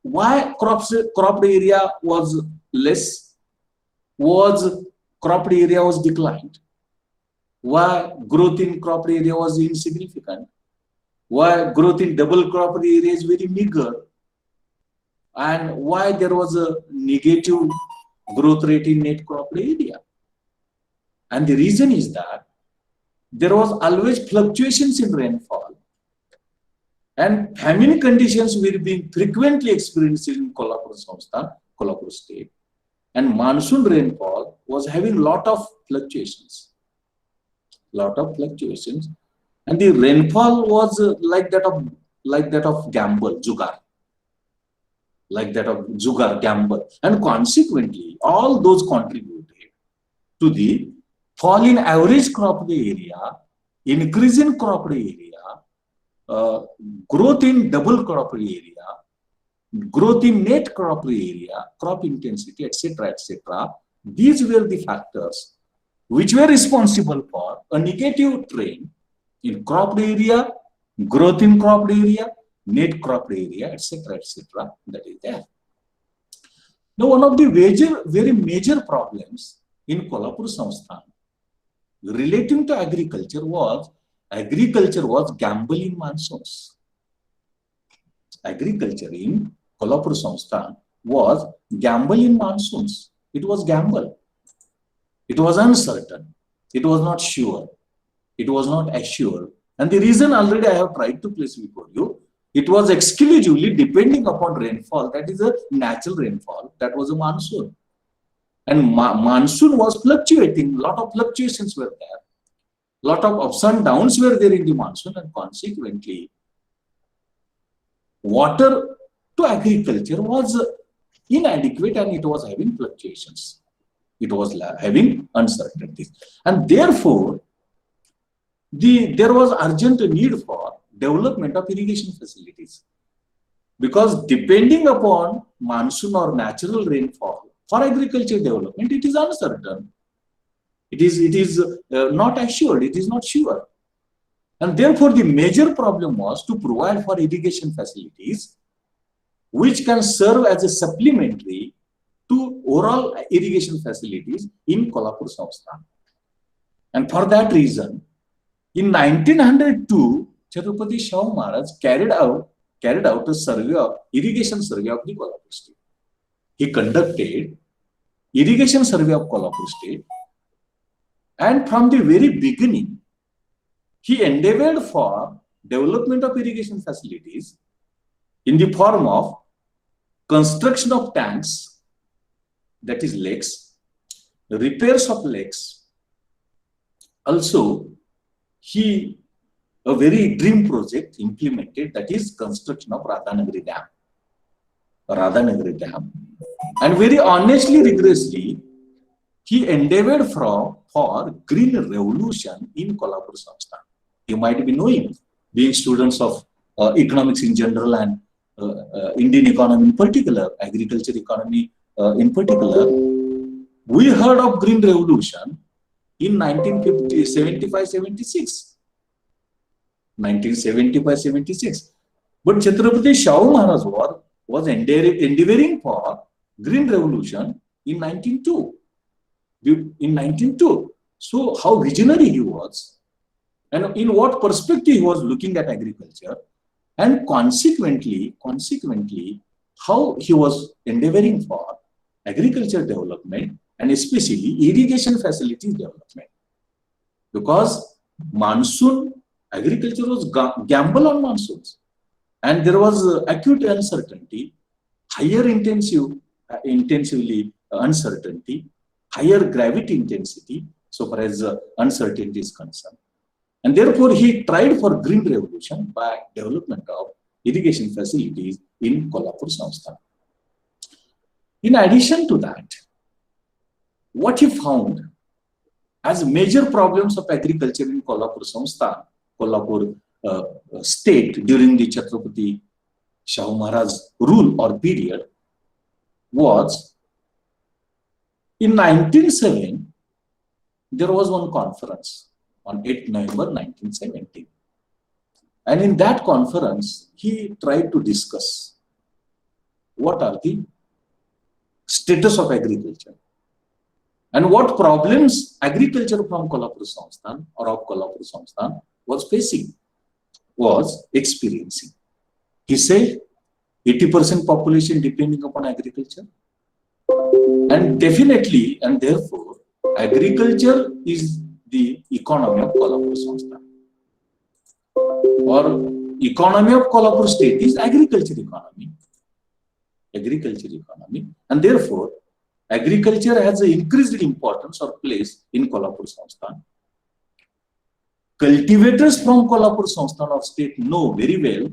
why cropped area was less, cropped area was declined, why growth in cropped area was insignificant, why growth in double cropped area is very meager, and why there was a negative growth rate in net cropped area. And the reason is that there was always fluctuations in rainfall, and famine conditions were being frequently experienced in Kolhapur Samsthan, Kolhapur state, and monsoon rainfall was having lot of fluctuations, and the rainfall was like that of gamble, gamble, and consequently all those contributed to the fall in average cropped area, increase in cropped area, growth in double cropped area, growth in net cropped area, crop intensity, etc., etc. These were the factors which were responsible for a negative trend in cropped area, growth in cropped area, net cropped area, etc., etc. That is there. Now, one of the very major problems in Kolhapur Samsthan relating to agriculture was gamble in monsoons. Agriculture in Kolhapur Samsthan was gamble in monsoons. It was gamble. It was uncertain. It was not sure. It was not assured. And the reason already I have tried to place before you, it was exclusively depending upon rainfall. That is a natural rainfall. That was a monsoon. And monsoon was fluctuating. Lot of fluctuations were there. Lot of ups and downs were there in the monsoon, and consequently, water to agriculture was inadequate and it was having fluctuations. It was having uncertainties. And therefore, there was urgent need for development of irrigation facilities. Because depending upon monsoon or natural rainfall for agriculture development, it is uncertain. It is not assured, it is not sure. And therefore, the major problem was to provide for irrigation facilities which can serve as a supplementary to overall irrigation facilities in Kolhapur Samsthan. And for that reason, in 1902, Chhatrapati Shahu Maharaj carried out a survey of irrigation survey of the Kolhapur state. He conducted irrigation survey of Kolhapur state, and from the very beginning, he endeavored for development of irrigation facilities in the form of construction of tanks, that is lakes, repairs of lakes. Also, a very dream project implemented, that is construction of Radhanagari Dam. And very honestly, rigorously, he endeavored for green revolution in Kolhapur Samsthan. You might be knowing, being students of economics in general and Indian economy in particular, agriculture economy in particular, we heard of green revolution in 1975-76. 1975-76. But Chhatrapati Shahu Maharaj was endeavoring for green revolution in 1902. In 1902. So how visionary he was, and in what perspective he was looking at agriculture, and consequently, how he was endeavoring for agriculture development and especially irrigation facilities development. Because monsoon, agriculture was gamble on monsoons, and there was acute uncertainty, higher intensively uncertainty, higher gravity intensity, so far as uncertainty is concerned. And therefore, he tried for green revolution by development of irrigation facilities in Kolhapur Samsthan. In addition to that, what he found as major problems of agriculture in Kolhapur Samsthan, Kolhapur state during the Chhatrapati Shahu Maharaj's rule or period was, in 1907, there was one conference on 8 November 1970. And in that conference, he tried to discuss what are the status of agriculture and what problems agriculture from Kolhapur Samsthan or of Kolhapur Samsthan was facing, was experiencing. He said 80% population depending upon agriculture, and definitely, and therefore, agriculture is the economy of Kolhapur Samsthan, or economy of Kolhapur state is agriculture economy, and therefore, agriculture has an increased importance or place in Kolhapur Samsthan. Cultivators from Kolhapur Samsthan or state know very well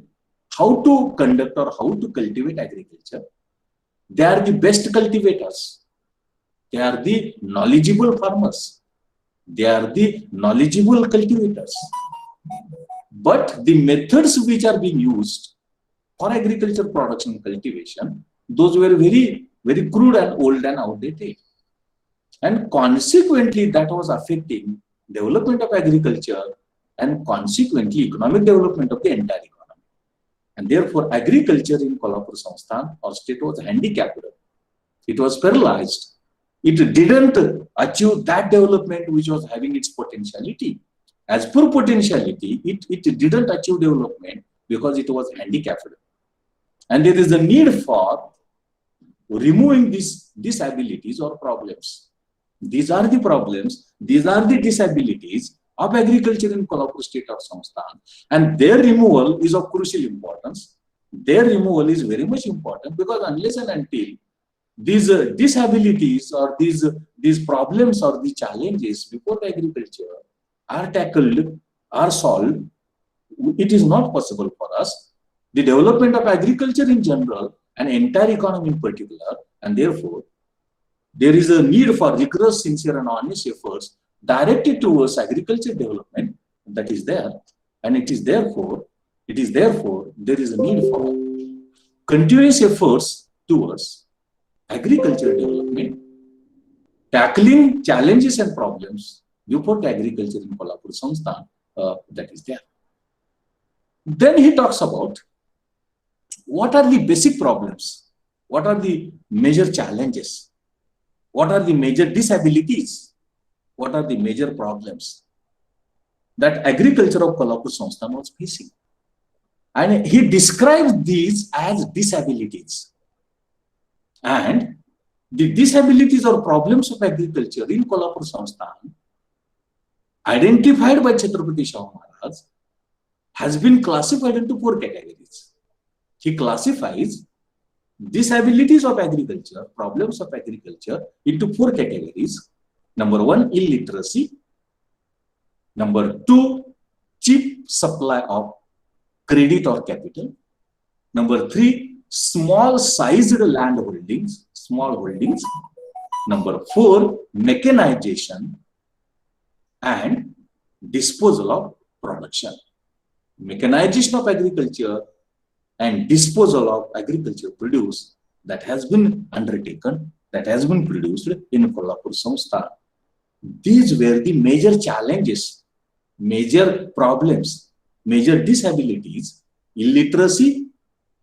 how to conduct or how to cultivate agriculture. They are the best cultivators. They are the knowledgeable farmers. They are the knowledgeable cultivators. But the methods which are being used for agriculture production and cultivation, those were very, very crude and old and outdated. And consequently, that was affecting development of agriculture and consequently economic development of the entire economy. And therefore, agriculture in Kolhapur Samsthan or state was handicapped. It was paralyzed. It didn't achieve that development which was having its potentiality. As per potentiality, it didn't achieve development because it was handicapped. And there is a need for removing these disabilities or problems. These are the problems, these are the disabilities of agriculture in Kolhapur state of Samsthan, and their removal is of crucial importance. Their removal is very much important because unless and until these disabilities or these problems or the challenges before the agriculture are tackled, are solved, it is not possible for us. The development of agriculture in general an entire economy in particular, and therefore there is a need for rigorous, sincere, and honest efforts directed towards agriculture development that is there, and it is therefore there is a need for continuous efforts towards agriculture development, tackling challenges and problems before the agriculture in Kolhapur Samsthan that is there. Then he talks about what are the basic problems, what are the major challenges, what are the major disabilities, what are the major problems that agriculture of Kolhapur Samsthan was facing. And he describes these as disabilities. And the disabilities or problems of agriculture in Kolhapur Samsthan identified by Chhatrapati Shahu Maharaj has been classified into 4 categories. He classifies disabilities of agriculture, problems of agriculture into 4 categories. Number 1, illiteracy. Number 2, cheap supply of credit or capital. Number 3, small sized land holdings, small holdings. Number 4, mechanization and disposal of production. Mechanization of agriculture and disposal of agriculture produce that has been undertaken, that has been produced in Kolhapur Samsthan. These were the major challenges, major problems, major disabilities: illiteracy,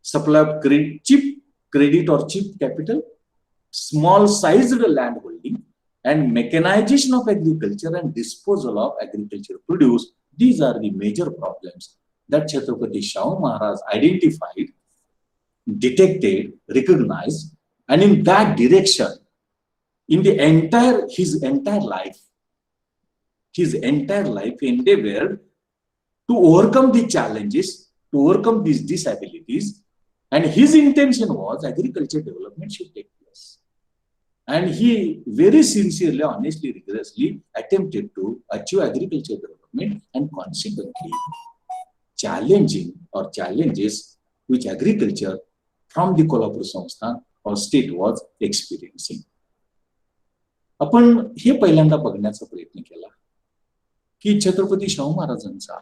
supply of cheap credit or cheap capital, small sized land holding, and mechanization of agriculture and disposal of agriculture produce. These are the major problems that Chhatrapati Shahu Maharaj identified, detected, recognized, and in that direction, in the his entire life endeavored to overcome the challenges, to overcome these disabilities, and his intention was agriculture development should take place. And he very sincerely, honestly, rigorously attempted to achieve agriculture development, and consequently challenging or challenges which agriculture from the Kolhapur Samsthan or state was experiencing. आपण हे पहिल्यांदा बघण्याचा प्रयत्न केला की छत्रपती शाहू महाराजांचा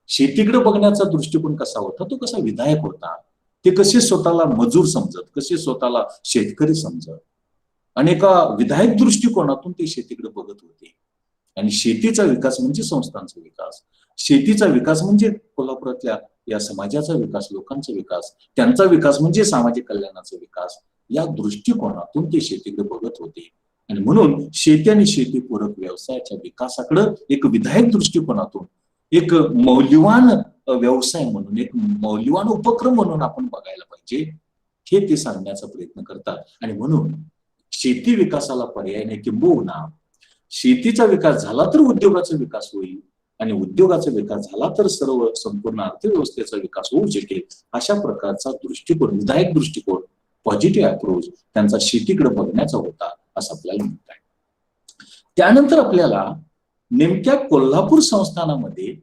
शेतीकडे बघण्याचा दृष्टिकोन कसा होता, तो कसा विधायक होता, ते कसे स्वतःला मजूर समजत, कसे स्वतःला शेतकरी समजत, आणि एका विधायक दृष्टिकोनातून ते शेतीकडे बघत होते. आणि शेतीचा विकास म्हणजे संस्थांचा विकास, शेतीचा विकास म्हणजे कोल्हापुरातल्या या समाजाचा विकास, लोकांचा विकास, त्यांचा विकास म्हणजे सामाजिक कल्याणाचा विकास, या दृष्टिकोनातून ते शेतीकडे बघत होते. आणि म्हणून शेती आणि शेतीपूरक व्यवसायाच्या विकासाकडे एक विधायक दृष्टिकोनातून, एक मौल्यवान व्यवसाय म्हणून, एक मौल्यवान उपक्रम म्हणून आपण बघायला पाहिजे, हे ते सांगण्याचा प्रयत्न करतात. आणि म्हणून शेती विकासाला पर्याय नाही, किंबहुना शेतीचा विकास झाला तर उद्योगाचा विकास होईल, आणि उद्योगाचा विकास झाला तर सर्व संपूर्ण अर्थव्यवस्थेचा विकास होऊ शकेल. अशा प्रकारचा दृष्टिकोन, विधायक दृष्टिकोन, पॉझिटिव्ह अप्रोच त्यांचा शेतीकडे बघण्याचा होता, असं आपल्याला म्हणत आहे. त्यानंतर आपल्याला नेमक्या कोल्हापूर संस्थानामध्ये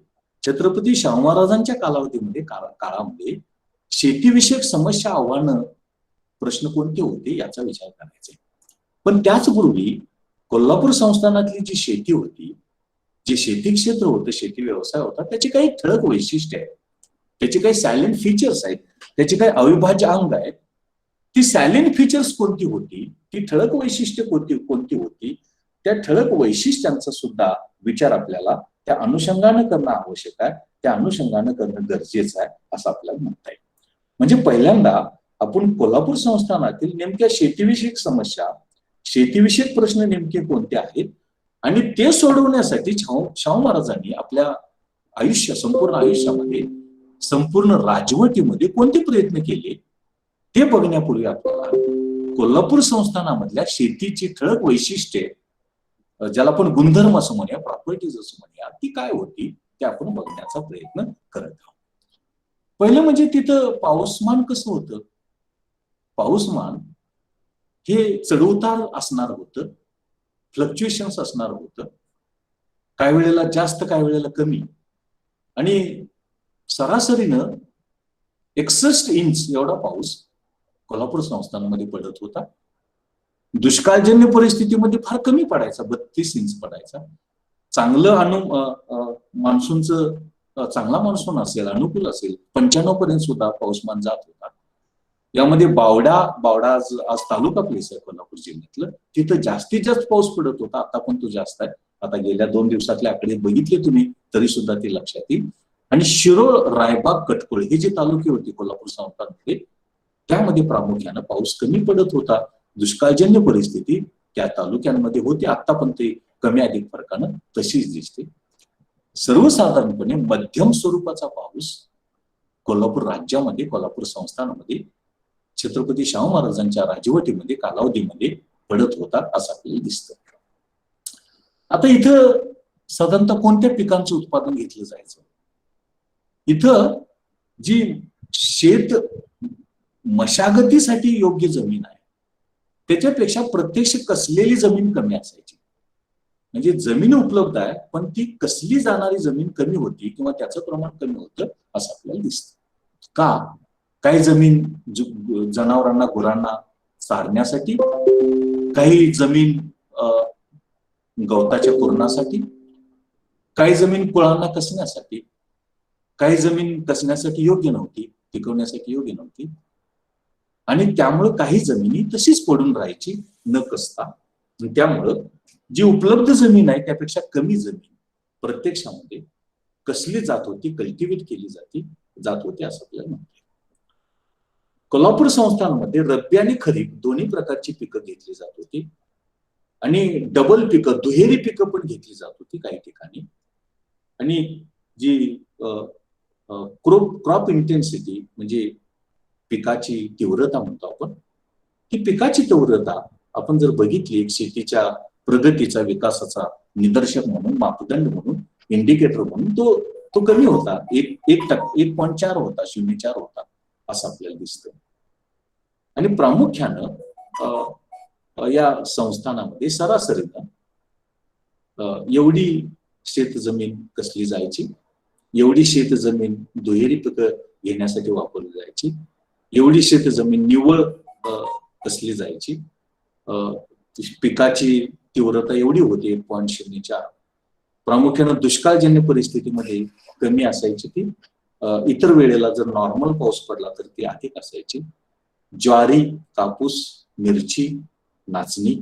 छत्रपती शाहू महाराजांच्या काळामध्ये शेतीविषयक समस्या, आव्हानं, प्रश्न कोणते होते याचा विचार करायचा आहे. पण त्याचपूर्वी कोल्हापूर संस्थानातली जी शेती होती, जे शेती क्षेत्र होतं, शेती व्यवसाय होता, त्याची काही ठळक वैशिष्ट्य आहेत, त्याचे काही सायलेंट फीचर्स आहेत, त्याचे काही अविभाज्य अंग आहेत. ती सायलेंट फीचर्स कोणती होती, ती ठळक वैशिष्ट्य कोणती होती, त्या ठळक वैशिष्ट्यांचा सुद्धा विचार आपल्याला त्या अनुषंगानं करणं आवश्यक आहे, त्या अनुषंगानं करणं गरजेचं आहे, असं आपल्याला म्हणता येईल. म्हणजे पहिल्यांदा आपण कोल्हापूर संस्थानातील नेमक्या शेतीविषयक समस्या, शेतीविषयक प्रश्न नेमके कोणते आहेत, आणि ते सोडवण्यासाठी शाहू महाराजांनी आपल्या संपूर्ण आयुष्यामध्ये, संपूर्ण राजवटीमध्ये कोणते प्रयत्न केले, ते बघण्यापूर्वी आपल्याला कोल्हापूर संस्थानामधल्या शेतीची ठळक वैशिष्ट्ये, ज्याला आपण गुणधर्म असं म्हणूया, प्रॉपर्टीज असं म्हणूया, ती काय होती ते आपण बघण्याचा प्रयत्न करत आहोत. पहिलं म्हणजे तिथं पाऊसमान कसं होतं. पाऊसमान हे चढउतार असणार होतं, फ्लक्च्युएशन्स असणार होतं, काही वेळेला जास्त, काही वेळेला कमी, आणि सरासरीनं 61 इंच एवढा पाऊस कोल्हापूर संस्थानामध्ये पडत होता. दुष्काळजन्य परिस्थितीमध्ये फार कमी पडायचा, 32 इंच पडायचा. चांगलं मान्सूनचं चांगला मान्सून असेल, अनुकूल असेल, 95 पर्यंत सुद्धा पाऊसमान जात होता. यामध्ये बावडा आज तालुका प्लेस आहे कोल्हापूर जिल्ह्यातलं, तिथं जास्तीत जास्त पाऊस पडत होता. आता पण तो जास्त आहे. आता गेल्या 2 दिवसातले आकडे बघितले तुम्ही तरी सुद्धा ते लक्षात येईल. आणि शिरोळ, रायबाग, कटकोळ हे जे तालुके होते कोल्हापूर संस्थानामध्ये, त्यामध्ये प्रामुख्यानं पाऊस कमी पडत होता. दुष्काळजन्य परिस्थिती त्या तालुक्यांमध्ये होती. आता पण ते कमी अधिक फरकानं तशीच दिसते. सर्वसाधारणपणे मध्यम स्वरूपाचा पाऊस कोल्हापूर राज्यामध्ये, कोल्हापूर संस्थानामध्ये छत्रपती शाहू महाराजांच्या राजवटीमध्ये, कालावधीमध्ये पडत होता असं आपल्याला दिसतं. आता इथं साधारणतः कोणत्या पिकांचं उत्पादन घेतलं जायचं? इथं जी शेत मशागतीसाठी योग्य जमीन आहे त्याच्यापेक्षा प्रत्यक्ष कसलेली जमीन कमी असायची. म्हणजे जमीन उपलब्ध आहे पण ती कसली जाणारी जमीन कमी होती किंवा त्याचं प्रमाण कमी होतं असं आपल्याला दिसतं. का? काही जमीन जनावरांना, गुरांना चारण्यासाठी, काही जमीन गवताच्या कुरणासाठी, काही जमीन कुळांना कसण्यासाठी, काही जमीन कसण्यासाठी योग्य नव्हती, पिकवण्यासाठी योग्य नव्हती. आणि त्यामुळं काही जमिनी तशीच पडून राहायची न कसता. त्यामुळं जी उपलब्ध जमीन आहे त्यापेक्षा कमी जमीन प्रत्यक्षामध्ये कसली जात होती, कल्टिवेट केली जात होती असं आपल्याला म्हणतात. कोल्हापूर संस्थानामध्ये रब्बी आणि खरीप दोन्ही प्रकारची पिकं घेतली जात होती. आणि डबल पिकं, दुहेरी पिकं पण घेतली जात होती काही ठिकाणी. आणि जी क्रॉप इंटेन्सिटी म्हणजे पिकाची तीव्रता म्हणतो आपण, ती पिकाची तीव्रता आपण जर बघितली एक शेतीच्या प्रगतीचा, विकासाचा निदर्शक म्हणून, मापदंड म्हणून, इंडिकेटर म्हणून तो कमी होता. 1.4 होता, 0.4 होता असं आपल्याला दिसतं. आणि प्रामुख्यानं या संस्थानामध्ये सरासरीनं एवढी शेतजमीन कसली जायची, एवढी शेतजमीन दुहेरी पिकं घेण्यासाठी वापरली जायची, एवढी शेतजमीन निव्वळ कसली जायची, पिकाची तीव्रता एवढी होती 1.04. प्रामुख्यानं दुष्काळजन्य परिस्थितीमध्ये कमी असायची ती. इतर वेळेला जर नॉर्मल पाऊस पडला तर ती अधिक असायची. ज्वारी, कापूस, मिरची, नाचणी,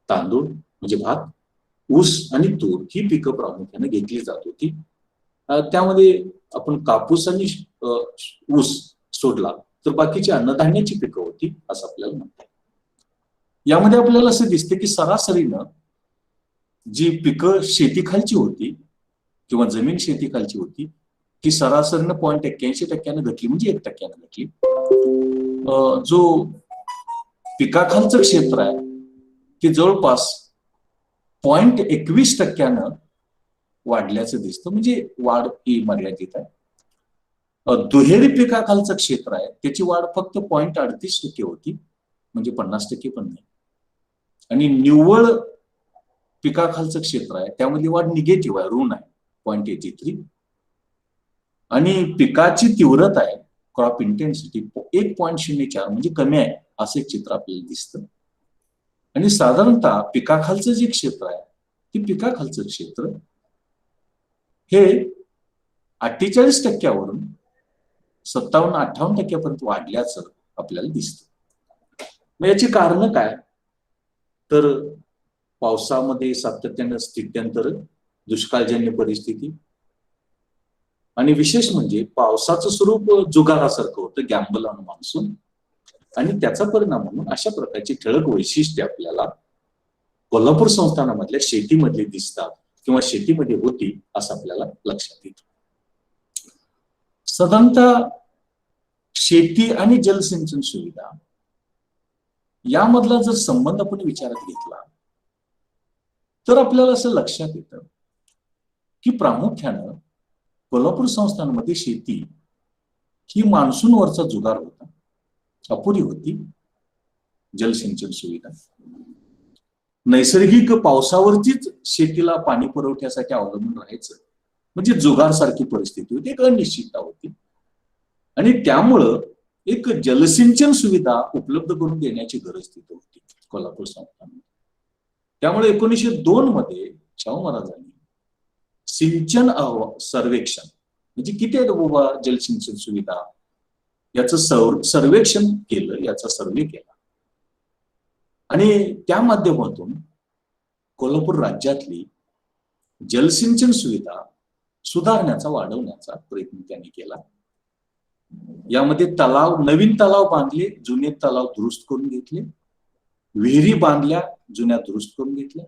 तांदूळ म्हणजे भात, ऊस आणि तूर ही पिकं प्रामुख्याने घेतली जात होती. त्यामध्ये आपण कापूस आणि ऊस सोडला तर बाकीची अन्नधान्याची पिकं होती असं आपल्याला म्हणतात. यामध्ये आपल्याला असं दिसते की सरासरीनं जी पिकं शेतीखालची होती किंवा जमीन शेतीखालची होती ती सरासरीनं 0.81% घटली, म्हणजे 1% घटली. जो पिकाखालचं क्षेत्र आहे ते जवळपास 0.21% वाढल्याचं दिसतं, म्हणजे वाढ ही मर्यादित आहे. दुहेरी पिकाखालचं क्षेत्र आहे त्याची वाढ फक्त 0.38% होती, म्हणजे 50% पण नाही. आणि निव्वळ पिकाखालचं क्षेत्र आहे त्यामध्ये वाढ निगेटिव्ह आहे, ऋण आहे, 0.83. आणि पिकाची तीव्रता आहे, क्रॉप इंटेन्सिटी 1.04 म्हणजे कमी आहे असं एक चित्र आपल्याला दिसतं. आणि साधारणतः पिकाखालचं जे क्षेत्र आहे ते पिकाखालचं क्षेत्र हे 48% 57-58% वाढल्याचं आपल्याला दिसतं. मग याची कारणं काय? तर पावसामध्ये सातत्यानं स्थित्यंतर, दुष्काळजन्य परिस्थिती, आणि विशेष म्हणजे पावसाचं स्वरूप जुगारासारखं होतं, गॅम्बल ऑन मान्सून, आणि त्याचा परिणाम म्हणून अशा प्रकारची ठळक वैशिष्ट्ये आपल्याला कोल्हापूर संस्थानामधल्या शेतीमध्ये दिसतात किंवा शेतीमध्ये होती असं आपल्याला लक्षात येतं. साधारणतः शेती आणि जलसिंचन सुविधा यामधला जर संबंध आपण विचारात घेतला तर आपल्याला असं लक्षात येतं की प्रामुख्यानं कोल्हापूर संस्थानामध्ये शेती ही मान्सूनवरचा जुगार होता, अपुरी होती. जलसिंचन सुविधा नैसर्गिक पावसावरतीच शेतीला पाणी पुरवठ्यासाठी अवलंबून राहायचं, म्हणजे जुगार सारखी परिस्थिती होती, एक अनिश्चितता होती. आणि त्यामुळं एक जलसिंचन सुविधा उपलब्ध करून देण्याची गरज तिथे होती कोल्हापूर संस्थानामध्ये. त्यामुळे 1902 मध्ये शाहू महाराजांनी सिंचन सर्वेक्षण, म्हणजे किती आहेत बाबा जलसिंचन सुविधा, याचं सर्वेक्षण केलं, याचा सर्वे केला. आणि त्या माध्यमातून कोल्हापूर राज्यातली जलसिंचन सुविधा सुधारण्याचा, वाढवण्याचा प्रयत्न त्यांनी केला. यामध्ये नवीन तलाव बांधले, जुने तलाव दुरुस्त करून घेतले, विहिरी बांधल्या, जुन्या दुरुस्त करून घेतल्या.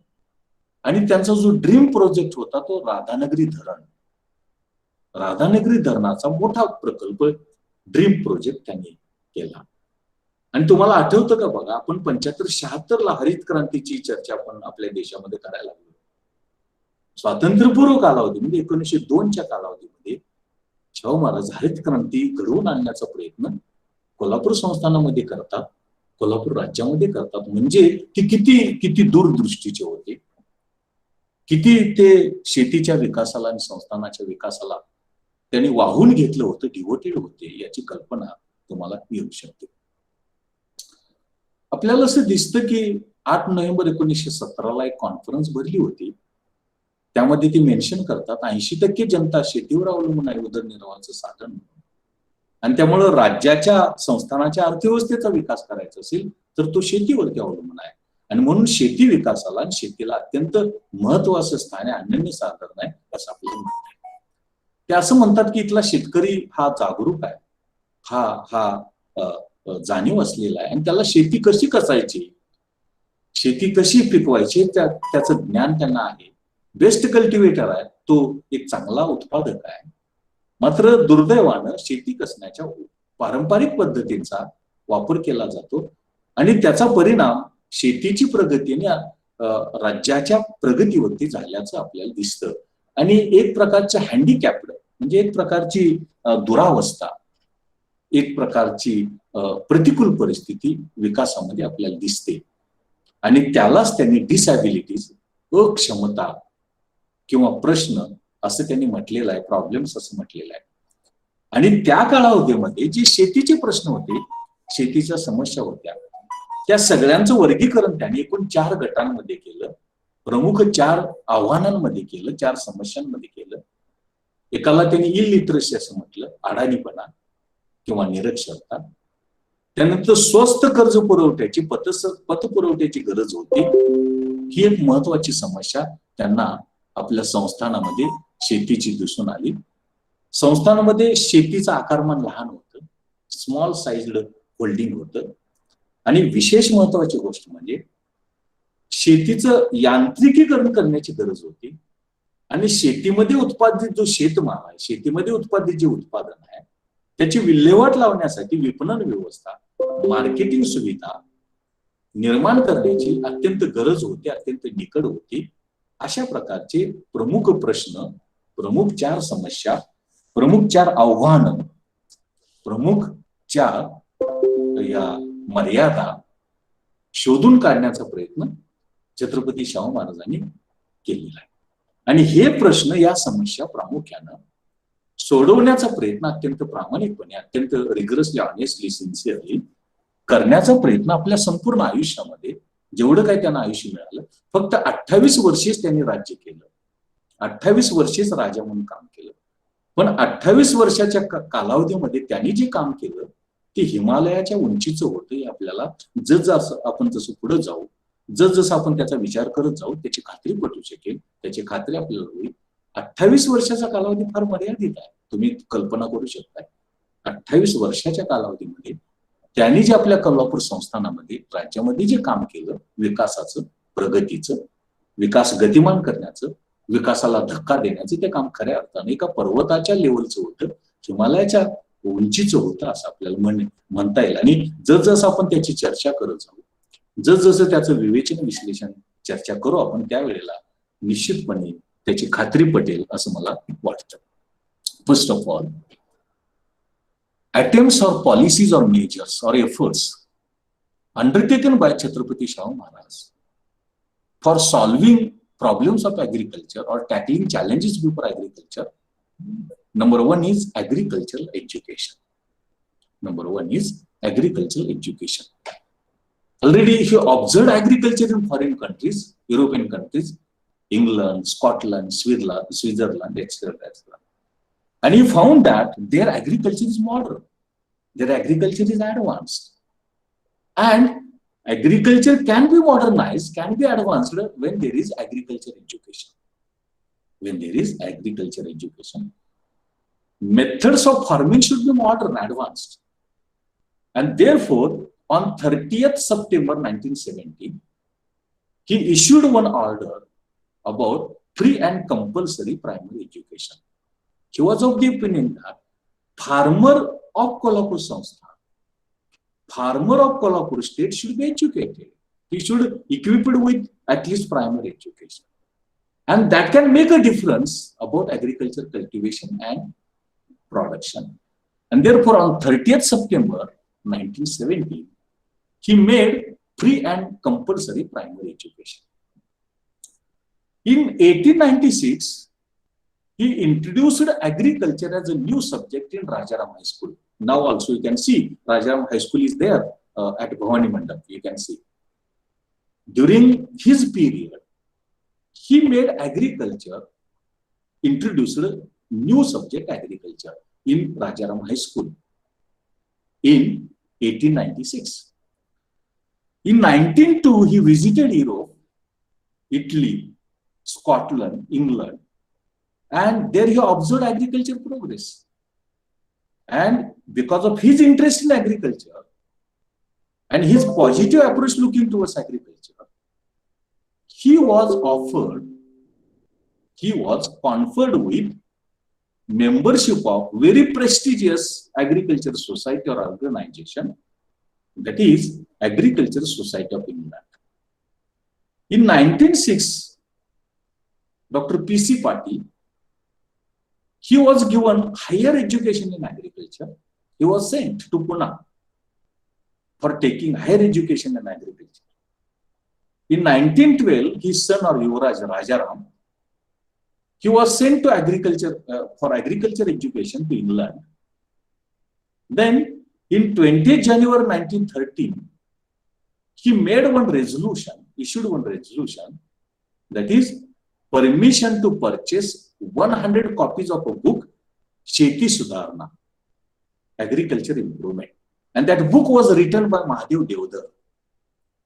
आणि त्यांचा जो ड्रीम प्रोजेक्ट होता तो राधानगरी धरण, राधानगरी धरणाचा मोठा प्रकल्प, ड्रीम प्रोजेक्ट त्यांनी केला. आणि तुम्हाला आठवतं का बघा, आपण 75-76 ला हरित क्रांतीची चर्चा आपण आपल्या देशामध्ये करायला लागलो. स्वातंत्र्यपूर्व कालावधी म्हणजे 1902च्या कालावधीमध्ये शाहू महाराज हरित क्रांती घडवून आणण्याचा प्रयत्न कोल्हापूर संस्थानामध्ये करतात, कोल्हापूर राज्यामध्ये करतात. म्हणजे ती किती दूरदृष्टीचे होते, किती ते शेतीच्या विकासाला आणि संस्थानाच्या विकासाला त्यांनी वाहून घेतलं होतं, डिव्होटेड होते, याची कल्पना तुम्हाला येऊ शकते. आपल्याला असं दिसतं की 8 नोव्हेंबर 1917 एक कॉन्फरन्स भरली होती. त्यामध्ये ते मेन्शन करतात 80% जनता शेतीवर अवलंबून आहे उदरनिर्वाहाचं साधन म्हणून. आणि त्यामुळं राज्याच्या, संस्थानाच्या अर्थव्यवस्थेचा विकास करायचा असेल तर तो शेतीवरती अवलंबून आहे. आणि म्हणून शेती विकासाला आणि शेतीला अत्यंत महत्वाचं स्थान आहे, अनन्य साधारण आहे असं आपल्याला म्हणतात. ते असं म्हणतात की इथला शेतकरी हा जागरूक आहे, हा जाणीव असलेला आहे, आणि त्याला शेती कशी करायची, शेती कशी पिकवायची त्याचं ज्ञान त्यांना आहे. बेस्ट कल्टिवेटर आहे, तो एक चांगला उत्पादक आहे. मात्र दुर्दैवानं शेती कसण्याच्या पारंपरिक पद्धतींचा वापर केला जातो आणि त्याचा परिणाम शेतीची प्रगती आणि राज्याच्या प्रगतीवरती झाल्याचं आपल्याला दिसतं. आणि एक प्रकारच्या हँडिकॅप्ड, म्हणजे एक प्रकारची दुरावस्था, एक प्रकारची प्रतिकूल परिस्थिती विकासामध्ये आपल्याला दिसते. आणि त्यालाच त्यांनी डिसॅबिलिटीज, अक्षमता किंवा प्रश्न असं त्यांनी म्हटलेलं आहे, प्रॉब्लेम्स असं म्हटलेलं आहे. आणि त्या कालावधीमध्ये जे शेतीचे प्रश्न होते, शेतीच्या समस्या होत्या, त्या सगळ्यांचं वर्गीकरण त्यांनी एकूण 4 गटांमध्ये केलं, प्रमुख 4 आव्हानांमध्ये केलं, 4 समस्यांमध्ये केलं. एकाला त्यांनी इलिटरसी असं म्हटलं, अडाणीपणा किंवा निरक्षरता. त्यानंतर स्वस्त कर्ज पुरवठ्याची, पतपुरवठ्याची गरज होती, ही एक महत्वाची समस्या त्यांना आपल्या संस्थानामध्ये शेतीची दिसून आली. संस्थानामध्ये शेतीचं आकारमान लहान होतं, स्मॉल साइज्ड होल्डिंग होतं. आणि विशेष महत्वाची गोष्ट म्हणजे शेतीचं यांत्रिकीकरण करण्याची गरज होती. आणि शेतीमध्ये उत्पादित जो शेतमाल आहे, शेतीमध्ये उत्पादित जे उत्पादन आहे, त्याची विल्हेवाट लावण्यासाठी विपणन व्यवस्था, मार्केटिंग सुविधा निर्माण करण्याची अत्यंत गरज होती, अत्यंत निकड होती. अशा प्रकारचे प्रमुख प्रश्न, प्रमुख 4 समस्या, प्रमुख 4 आव्हानं, प्रमुख 4 या मर्यादा शोधून काढण्याचा प्रयत्न छत्रपती शाहू महाराजांनी केलेला आहे. आणि हे प्रश्न, या समस्या प्रामुख्यानं सोडवण्याचा प्रयत्न अत्यंत प्रामाणिकपणे, अत्यंत रिगरसली, ऑनेस्टली, सिन्सिअरली करण्याचा प्रयत्न आपल्या संपूर्ण आयुष्यामध्ये, जेवढं काही त्यांना आयुष्य मिळालं, फक्त 28 वर्षेच त्यांनी राज्य केलं, 28 वर्षेच राजा म्हणून काम केलं. पण 28 वर्षाच्या कालावधीमध्ये त्यांनी जे काम केलं ते हिमालयाच्या उंचीचं होतं. हे आपल्याला जसं आपण जसं पुढे जाऊ, जसं आपण त्याचा विचार करत जाऊ, त्याची खात्री पटू शकेल, त्याची खात्री आपल्याला होईल. 28 वर्षाचा कालावधी फार मर्यादित आहे, तुम्ही कल्पना करू शकताय. 28 वर्षाच्या कालावधीमध्ये त्यांनी जे आपल्या कोल्हापूर संस्थानामध्ये, राज्यामध्ये जे काम केलं, विकासाचं, प्रगतीचं, विकास गतिमान करण्याचं, विकासाला धक्का देण्याचं, ते काम खऱ्या अर्थाने एका पर्वताच्या लेवलचं होतं, हिमालयाच्या उंचीचं होतं असं आपल्याला म्हणता येईल. आणि जसजसं आपण त्याची चर्चा करत जाऊ, जसजसं त्याचं विवेचन, विश्लेषण चर्चा करू आपण, त्यावेळेला निश्चितपणे त्याची खात्री पटेल असं मला वाटतं. First of all, attempts or policies or measures or efforts undertaken by Chhatrapati Shahu Maharaj for solving problems of agriculture or tackling challenges before agriculture. Number 1 is agricultural education. Number one is agricultural education. Already, if you observe agriculture in foreign countries, European countries, England, Scotland, Switzerland, etc., etc., and you found that their agriculture is modern, their agriculture is advanced, and agriculture can be modernized, can be advanced when there is agriculture education. When there is agriculture education, methods of farming should be modern, advanced. And therefore, on 30th September 1970, he issued one order about free and compulsory primary education. He was of the opinion that farmer of Kolhapur Samstha, farmer of Kolhapur state should be educated. He should be equipped with at least primary education. And that can make a difference about agriculture cultivation and production. And therefore, on 30th September 1970, he made free and compulsory primary education. In 1896, he introduced agriculture as a new subject in Rajaram High School. Now also you can see Rajaram High School is there at Bhavani Mandap, you can see. During his period, he made agriculture, introduced a new subject agriculture in Rajaram High School in 1896. In 1902, he visited Europe, Italy, Scotland, England, and there he observed agriculture progress. And because of his interest in agriculture and his positive approach looking towards agriculture, he was conferred with membership of very prestigious agriculture society or organization, that is Agriculture Society of England. In 1906, Dr. P.C. Patil, he was given higher education in agriculture. He was sent to Pune for taking higher education in agriculture. In 1912, his son or Yuvraj Rajaram, he was sent to agriculture for agriculture education to England. Then, in 20th January 1913, he made one resolution, issued one resolution, that is permission to purchase 100 copies of a book, Sheti Sudharna, Agriculture Improvement. And that book was written by Mahadev Devdar.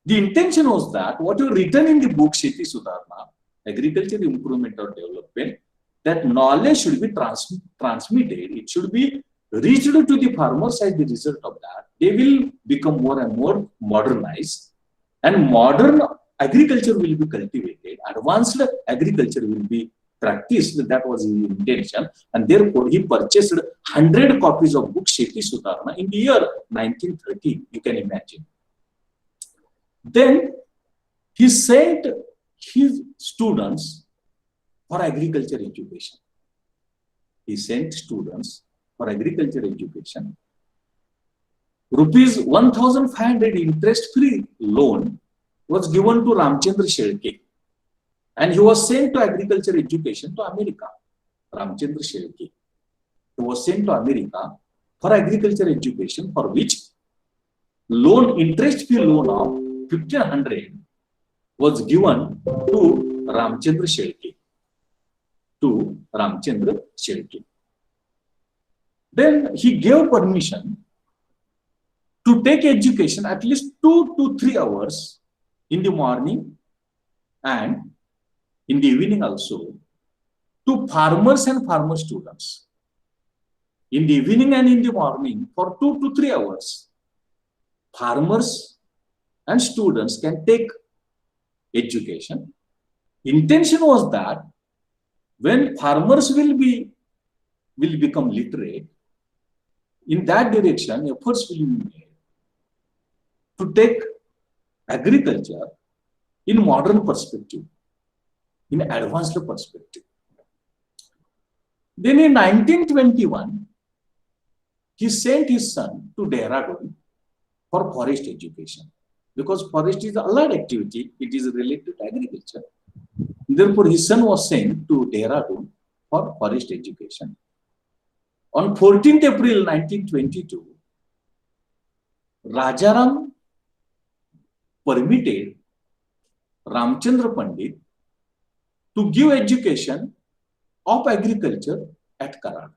The intention was that what you written in the book, Sheti Sudharna, Agriculture Improvement or Development, that knowledge should be transmitted, it should be reached to the farmers as the result of that. They will become more and more modernized, and modern agriculture will be cultivated, advanced agriculture will be practiced. That was his intention, and therefore he purchased 100 copies of book Sheti Sudharna in the year 1913. You can imagine. Then he sent his students for agriculture education. He sent students for agriculture education. Rupees 1,500 interest-free loan was given to Ramchandra Shelke, and he was sent to agriculture education to America. Ramchandra Shelke, he was sent to America for agriculture education, for which loan, interest-free loan of 1,500 was given to Ramchandra Shelke. Then he gave permission to take education at least 2 to 3 hours in the morning and in the evening also to farmers and farmer students. In the evening and in the morning for 2 to 3 hours, farmers and students can take education. Intention was that when farmers will become literate, in that direction efforts will be made to take agriculture in modern perspective, in advanced perspective. Then in 1921, he sent his son to Dehradun for forest education, because forest is an allied activity, it is related to agriculture. Therefore, his son was sent to Dehradun for forest education. On 14th April 1922, Rajaram permitted Ramchandra Pandit to give education of agriculture at Karad.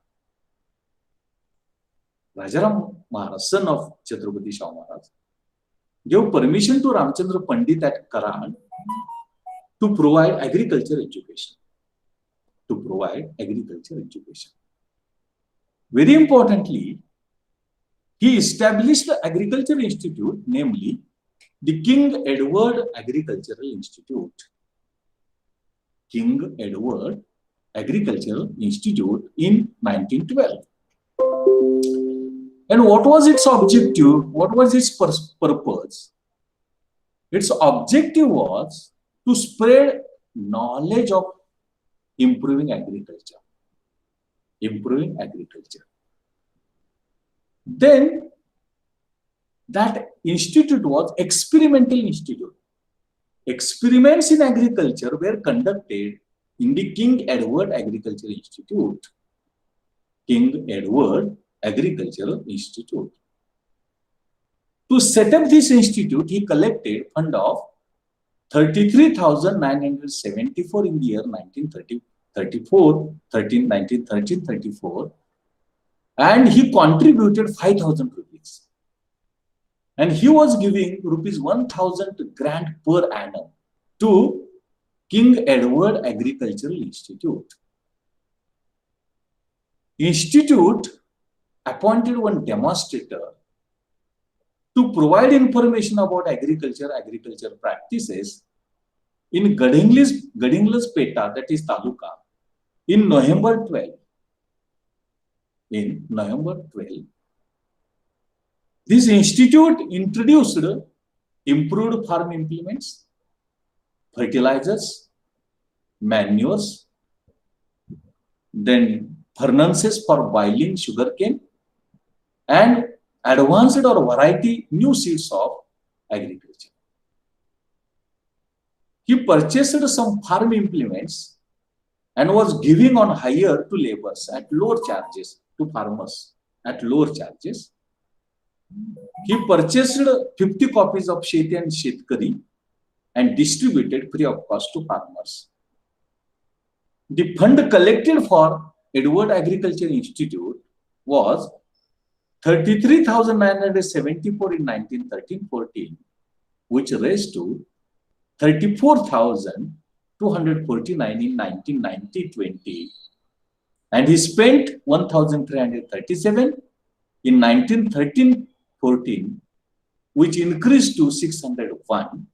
Rajaram Maharaj, son of Chhatrapati Shahu Maharaj, gave permission to Ramchandra Pandit at Karad to provide agriculture education. Very importantly, he established the Agriculture Institute, namely the King Edward Agricultural Institute. King Edward Agricultural Institute in 1912. And what was its objective? What was its purpose? Its objective was to spread knowledge of improving agriculture. Then that institute was experimental institute. Experiments in agriculture were conducted in the King Edward Agricultural Institute. King Edward Agricultural Institute. To set up this institute, he collected fund of 33,974 in the year 1913-34, and he contributed 5,000 rupees. And he was giving rupees 1,000 grant per annum to King Edward Agricultural Institute. Institute appointed one demonstrator to provide information about agriculture practices in Gadinglas Peta, that is Taluka, in November 12. This institute introduced improved farm implements, fertilizers, manures, then furnaces for boiling sugarcane, and advanced or variety new seeds of agriculture. He purchased some farm implements and was giving on hire to laborers at lower charges, to farmers at lower charges. He purchased 50 copies of Sheti and Shetkari and distributed free of cost to farmers. The fund collected for Edward Agriculture Institute was 33,974 in 1913-14, which raised to 34,249 in 1990-20, and he spent 1,337 in 1913-14, which increased to 601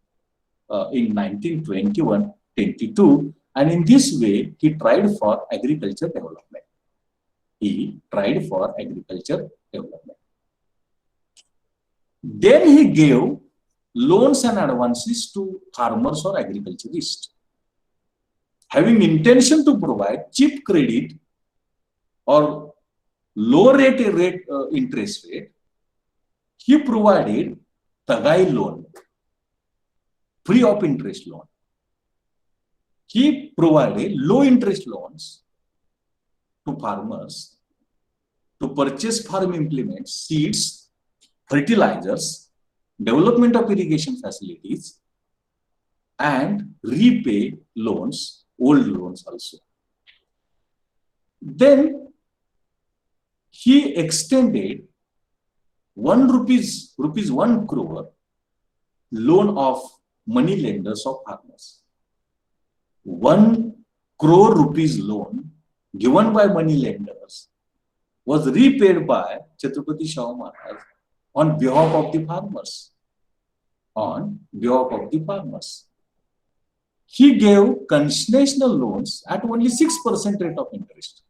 in 1921-22, and in this way he tried for agriculture development. Then he gave loans and advances to farmers or agriculturists. Having intention to provide cheap credit or low interest rate, he provided Tagai loan, free of interest loan. He provided low interest loans to farmers to purchase farm implements, seeds, fertilizers, development of irrigation facilities, and repay loans, old loans also. Then he extended rupees 1 crore loan of money lenders of farmers. 1 crore rupees loan given by money lenders was repaid by Chhatrapati Shahu Maharaj on behalf of the farmers. He gave concessional loans at only 6% rate of interest.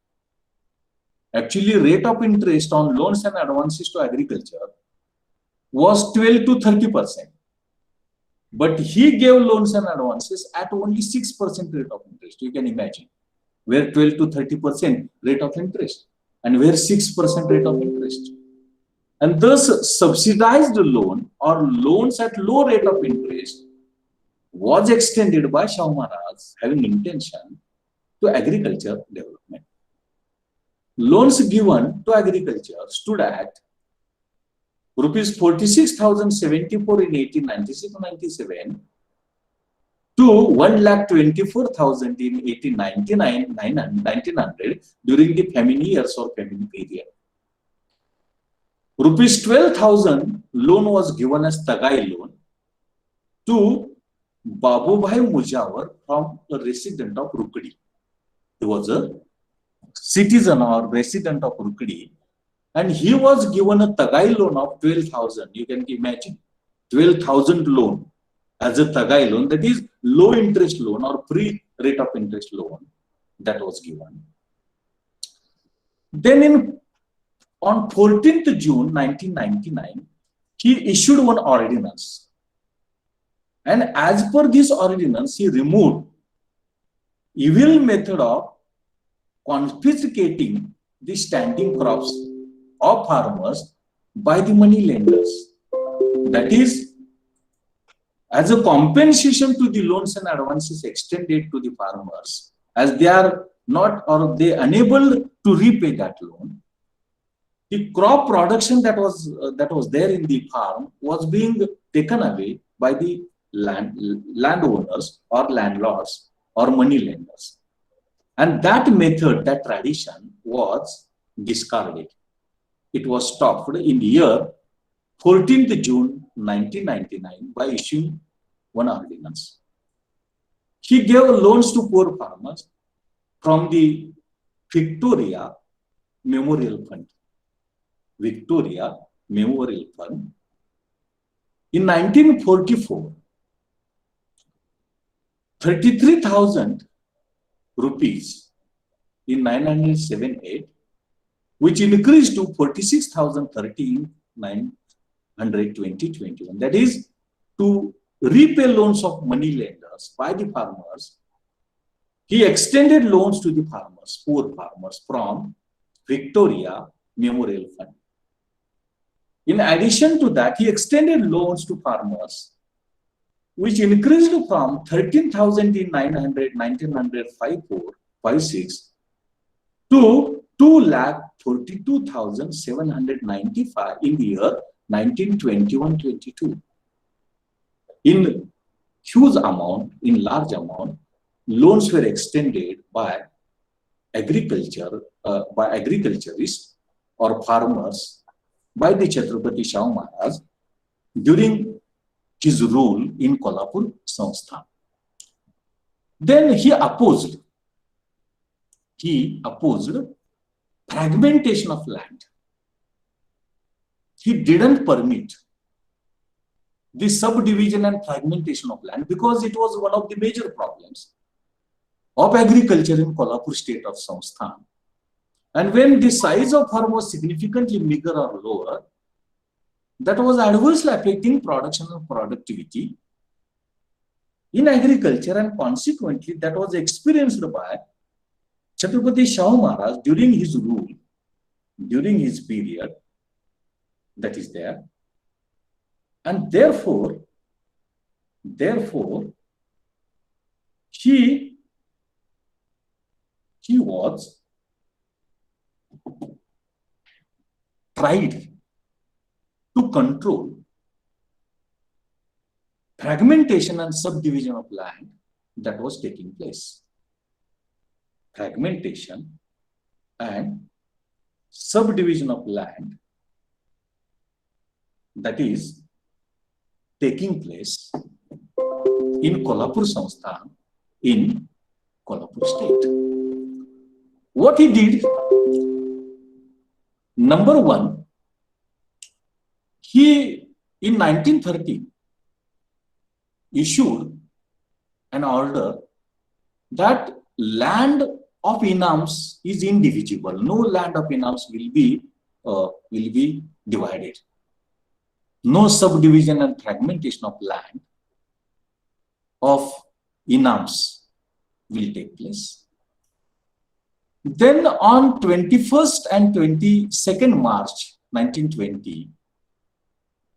Actually, rate of interest on loans and advances to agriculture was 12 to 30%. But he gave loans and advances at only 6% rate of interest. You can imagine where 12 to 30% rate of interest and where 6% rate of interest. And thus subsidized loan or loans at low rate of interest was extended by Shahu Maharaj having intention to agriculture development. Loans given to agriculture stood at rupees 46,074 in 1896-97 to 1,24,000 in 1899-1900 during the famine years or famine period. Rupees 12,000 loan was given as Tagai loan to Babubhai Mujawar from a resident of Rukdi. He was a citizen or resident of Rukdi, and he was given a Tagai loan of 12,000. You can imagine 12,000 loan as a Tagai loan, that is low interest loan or free rate of interest loan that was given. Then on 14th June 1999, he issued one ordinance. And as per this ordinance, he removed evil method of confiscating the standing crops of farmers by the money lenders. That is, as a compensation to the loans and advances extended to the farmers, as they are not or they unable to repay that loan, the crop production that was there in the farm was being taken away by the landowners or landlords or money lenders. And that method, that tradition was discarded. It was stopped in the year 14th June 1999 by issuing one ordinance. He gave loans to poor farmers from the Victoria Memorial Fund. Victoria Memorial Fund. In 1944, 33,000 rupees in 907-8, which increased to 46,030 in 920-21. That is, to repay loans of money lenders by the farmers, he extended loans to the farmers, poor farmers, from Victoria Memorial Fund. In addition to that, he extended loans to farmers, which increased from 13,000 in 1954-56 to 2,42,795 in the year 1921-22. In huge amount, in large amount, loans were extended by agriculturists or farmers by the Chhatrapati Shahu Maharaj during his rule in Kolhapur Sansthan. Then he opposed fragmentation of land. He didn't permit the subdivision and fragmentation of land because it was one of the major problems of agriculture in Kolhapur state of Sansthan. And when the size of farm was significantly bigger or lower, that was adversely affecting production and productivity in agriculture, and consequently that was experienced by Chhatrapati Shahu Maharaj during his rule, during his period that is there. And therefore, he was tried to control fragmentation and subdivision of land that was taking place. Fragmentation and subdivision of land that is taking place in Kolhapur Sansthan in Kolhapur state. What he did, number one, he in 1930 issued an order that land of inams is indivisible. No land of inams will be divided. No subdivision and fragmentation of land of inams will take place. Then on 21st and 22nd March 1920,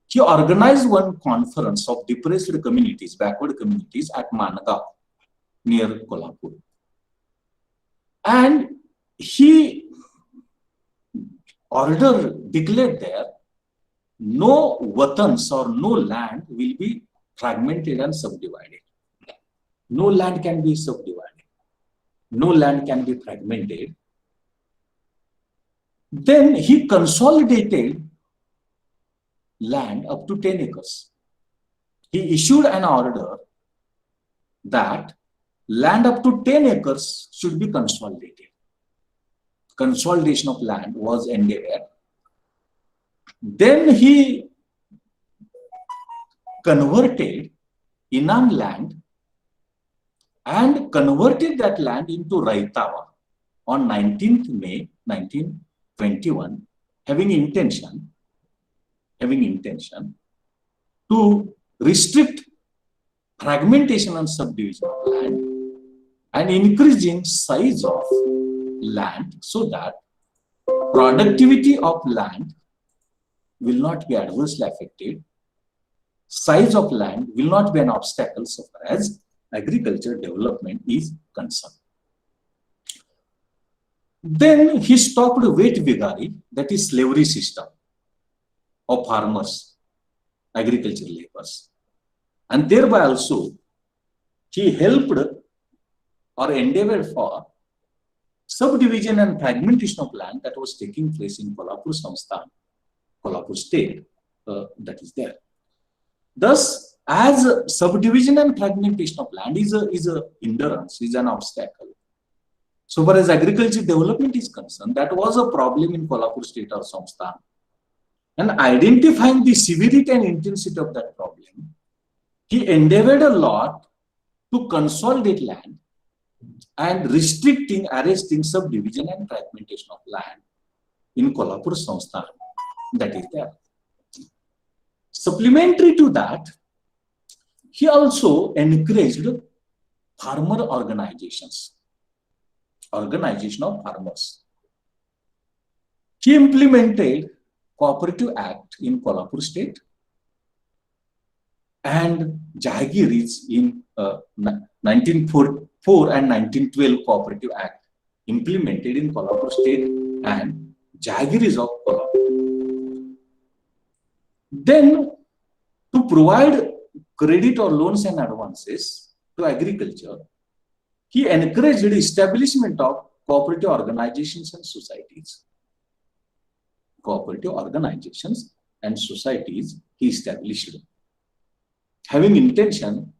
he organized one conference of depressed communities, backward communities at Mangaon near Kolhapur. And he declared there no watans or no land will be fragmented and subdivided. No land can be subdivided. No land can be fragmented. Then he consolidated land up to 10 acres. He issued an order that land up to 10 acres should be consolidated. Consolidation of land was endeavored. Then he converted Inam land and converted that land into Raitawa on 19th May 1921, having intention to restrict fragmentation and subdivision of land and increasing size of land so that productivity of land will not be adversely affected. Size of land will not be an obstacle so far as agriculture development is concerned. Then he stopped wet vigari, that is slavery system of farmers, agriculture laborers. And thereby also he helped or endeavored for subdivision and fragmentation of land that was taking place in Kolhapur Samsthan, Kolhapur state, that is there. Thus, as subdivision and fragmentation of land is a hindrance, is an obstacle. So far as agriculture development is concerned, that was a problem in Kolhapur state or Samsthan. And identifying the severity and intensity of that problem, he endeavored a lot to consolidate land and restricting, arresting subdivision and fragmentation of land in Kolhapur Samsthan, that is there. Supplementary to that, he also encouraged farmer organization of farmers. He implemented Cooperative Act in Kolhapur state and Jahagiris in 1904 and 1912 Cooperative Act implemented in Kolhapur state and Jahagiris of Kolhapur. Then, to provide credit or loans and advances to agriculture, he encouraged the establishment of cooperative organizations and societies. Cooperative organizations and societies he established, having intention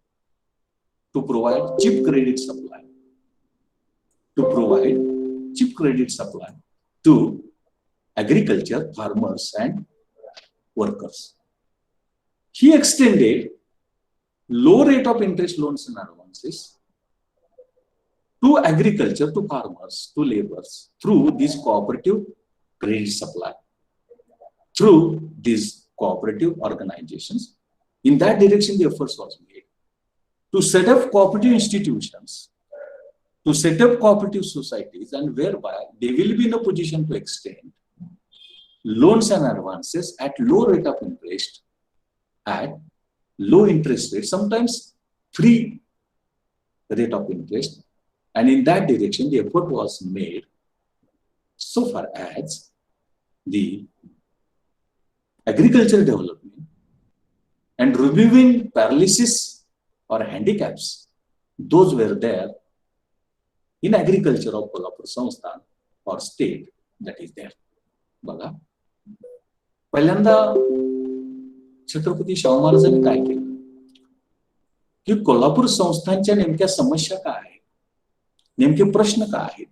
to provide cheap credit supply, to agriculture, farmers and workers. He extended low rate of interest loans and advances to agriculture, to farmers, to laborers through this cooperative credit supply, through these cooperative organizations. In that direction, the efforts was made to set up cooperative institutions, to set up cooperative societies, and whereby they will be in a position to extend loans and advances at low rate of interest, at low interest rate, sometimes free rate of interest. And in that direction, the effort was made so far as the agricultural development and removing paralysis or handicaps, those were there in agriculture of Kolhapur Samsthan or state, that is there. बघा, पहिल्यांदा छत्रपती शाहू महाराजांनी काय केलं की कोल्हापूर संस्थांच्या नेमक्या समस्या काय आहेत, नेमके प्रश्न काय आहेत,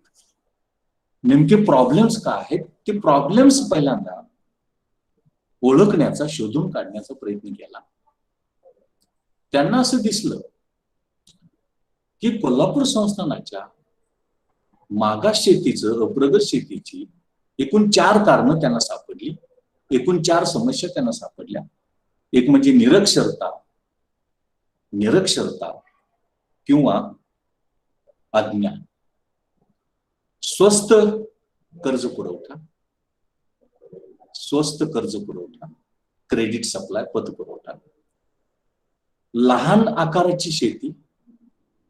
नेमके प्रॉब्लेम्स काय आहेत, ते प्रॉब्लेम्स पहिल्यांदा ओळखण्याचा, शोधून काढण्याचा प्रयत्न केला. त्यांना असं दिसलं की कोल्हापूर संस्थानाच्या मागास शेतीचं, अप्रगत शेतीची एकूण 4 कारणं त्यांना सापडली, एकूण 4 समस्या त्यांना सापडल्या. एक म्हणजे निरक्षरता किंवा अज्ञान, स्वस्त कर्ज पुरवठा, क्रेडिट सप्लाय, पतपुरवठा, लहान आकाराची शेती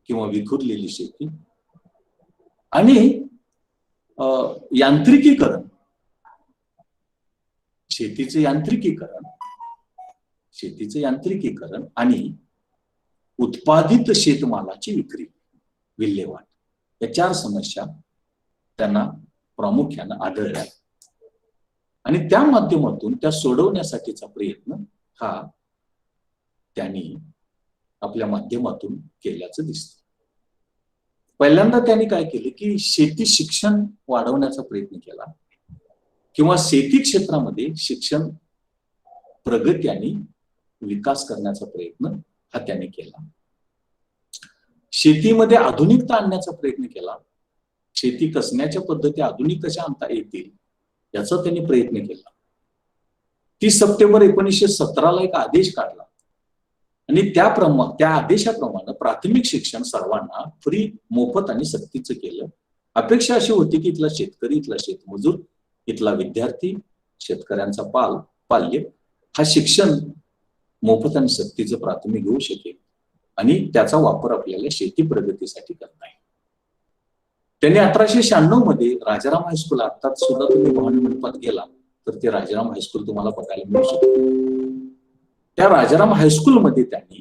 किंवा विखुरलेली शेती आणि यांत्रिकीकरण, शेतीचं यांत्रिकीकरण आणि उत्पादित शेतमालाची विक्री, विल्हेवाट, या 4 समस्या त्यांना प्रामुख्यानं आढळल्या आणि त्या माध्यमातून त्या सोडवण्यासाठीचा प्रयत्न हा त्यांनी आपल्या माध्यमातून केल्याचं दिसतं. पहिल्यांदा त्यांनी काय केलं की शेती शिक्षण वाढवण्याचा प्रयत्न केला किंवा शेती क्षेत्रामध्ये शिक्षण, प्रगती आणि विकास करण्याचा प्रयत्न हा त्याने केला. शेतीमध्ये आधुनिकता आणण्याचा प्रयत्न केला. शेती कसण्याच्या पद्धती आधुनिक कशा आणता येतील याचा त्यांनी प्रयत्न केला. 30 सप्टेंबर 1917 एक आदेश काढला आणि त्या आदेशाप्रमाणे प्राथमिक शिक्षण सर्वांना फ्री, मोफत आणि सक्तीचं केलं. अपेक्षा अशी होती की इथला शेतकरी, इथला शेतमजूर, इथला विद्यार्थी, शेतकऱ्यांचा पाल्य हा शिक्षण मोफत आणि सक्तीचं प्राथमिक घेऊ शकेल आणि त्याचा वापर आपल्याला शेती प्रगतीसाठी करता येईल. त्यांनी 1896 मध्ये राजाराम हायस्कूल, आता सुद्धा तुम्ही भवानी मंडपात गेला तर ते राजाराम हायस्कूल तुम्हाला बघायला मिळू शकते. त्या राजाराम हायस्कूलमध्ये त्यांनी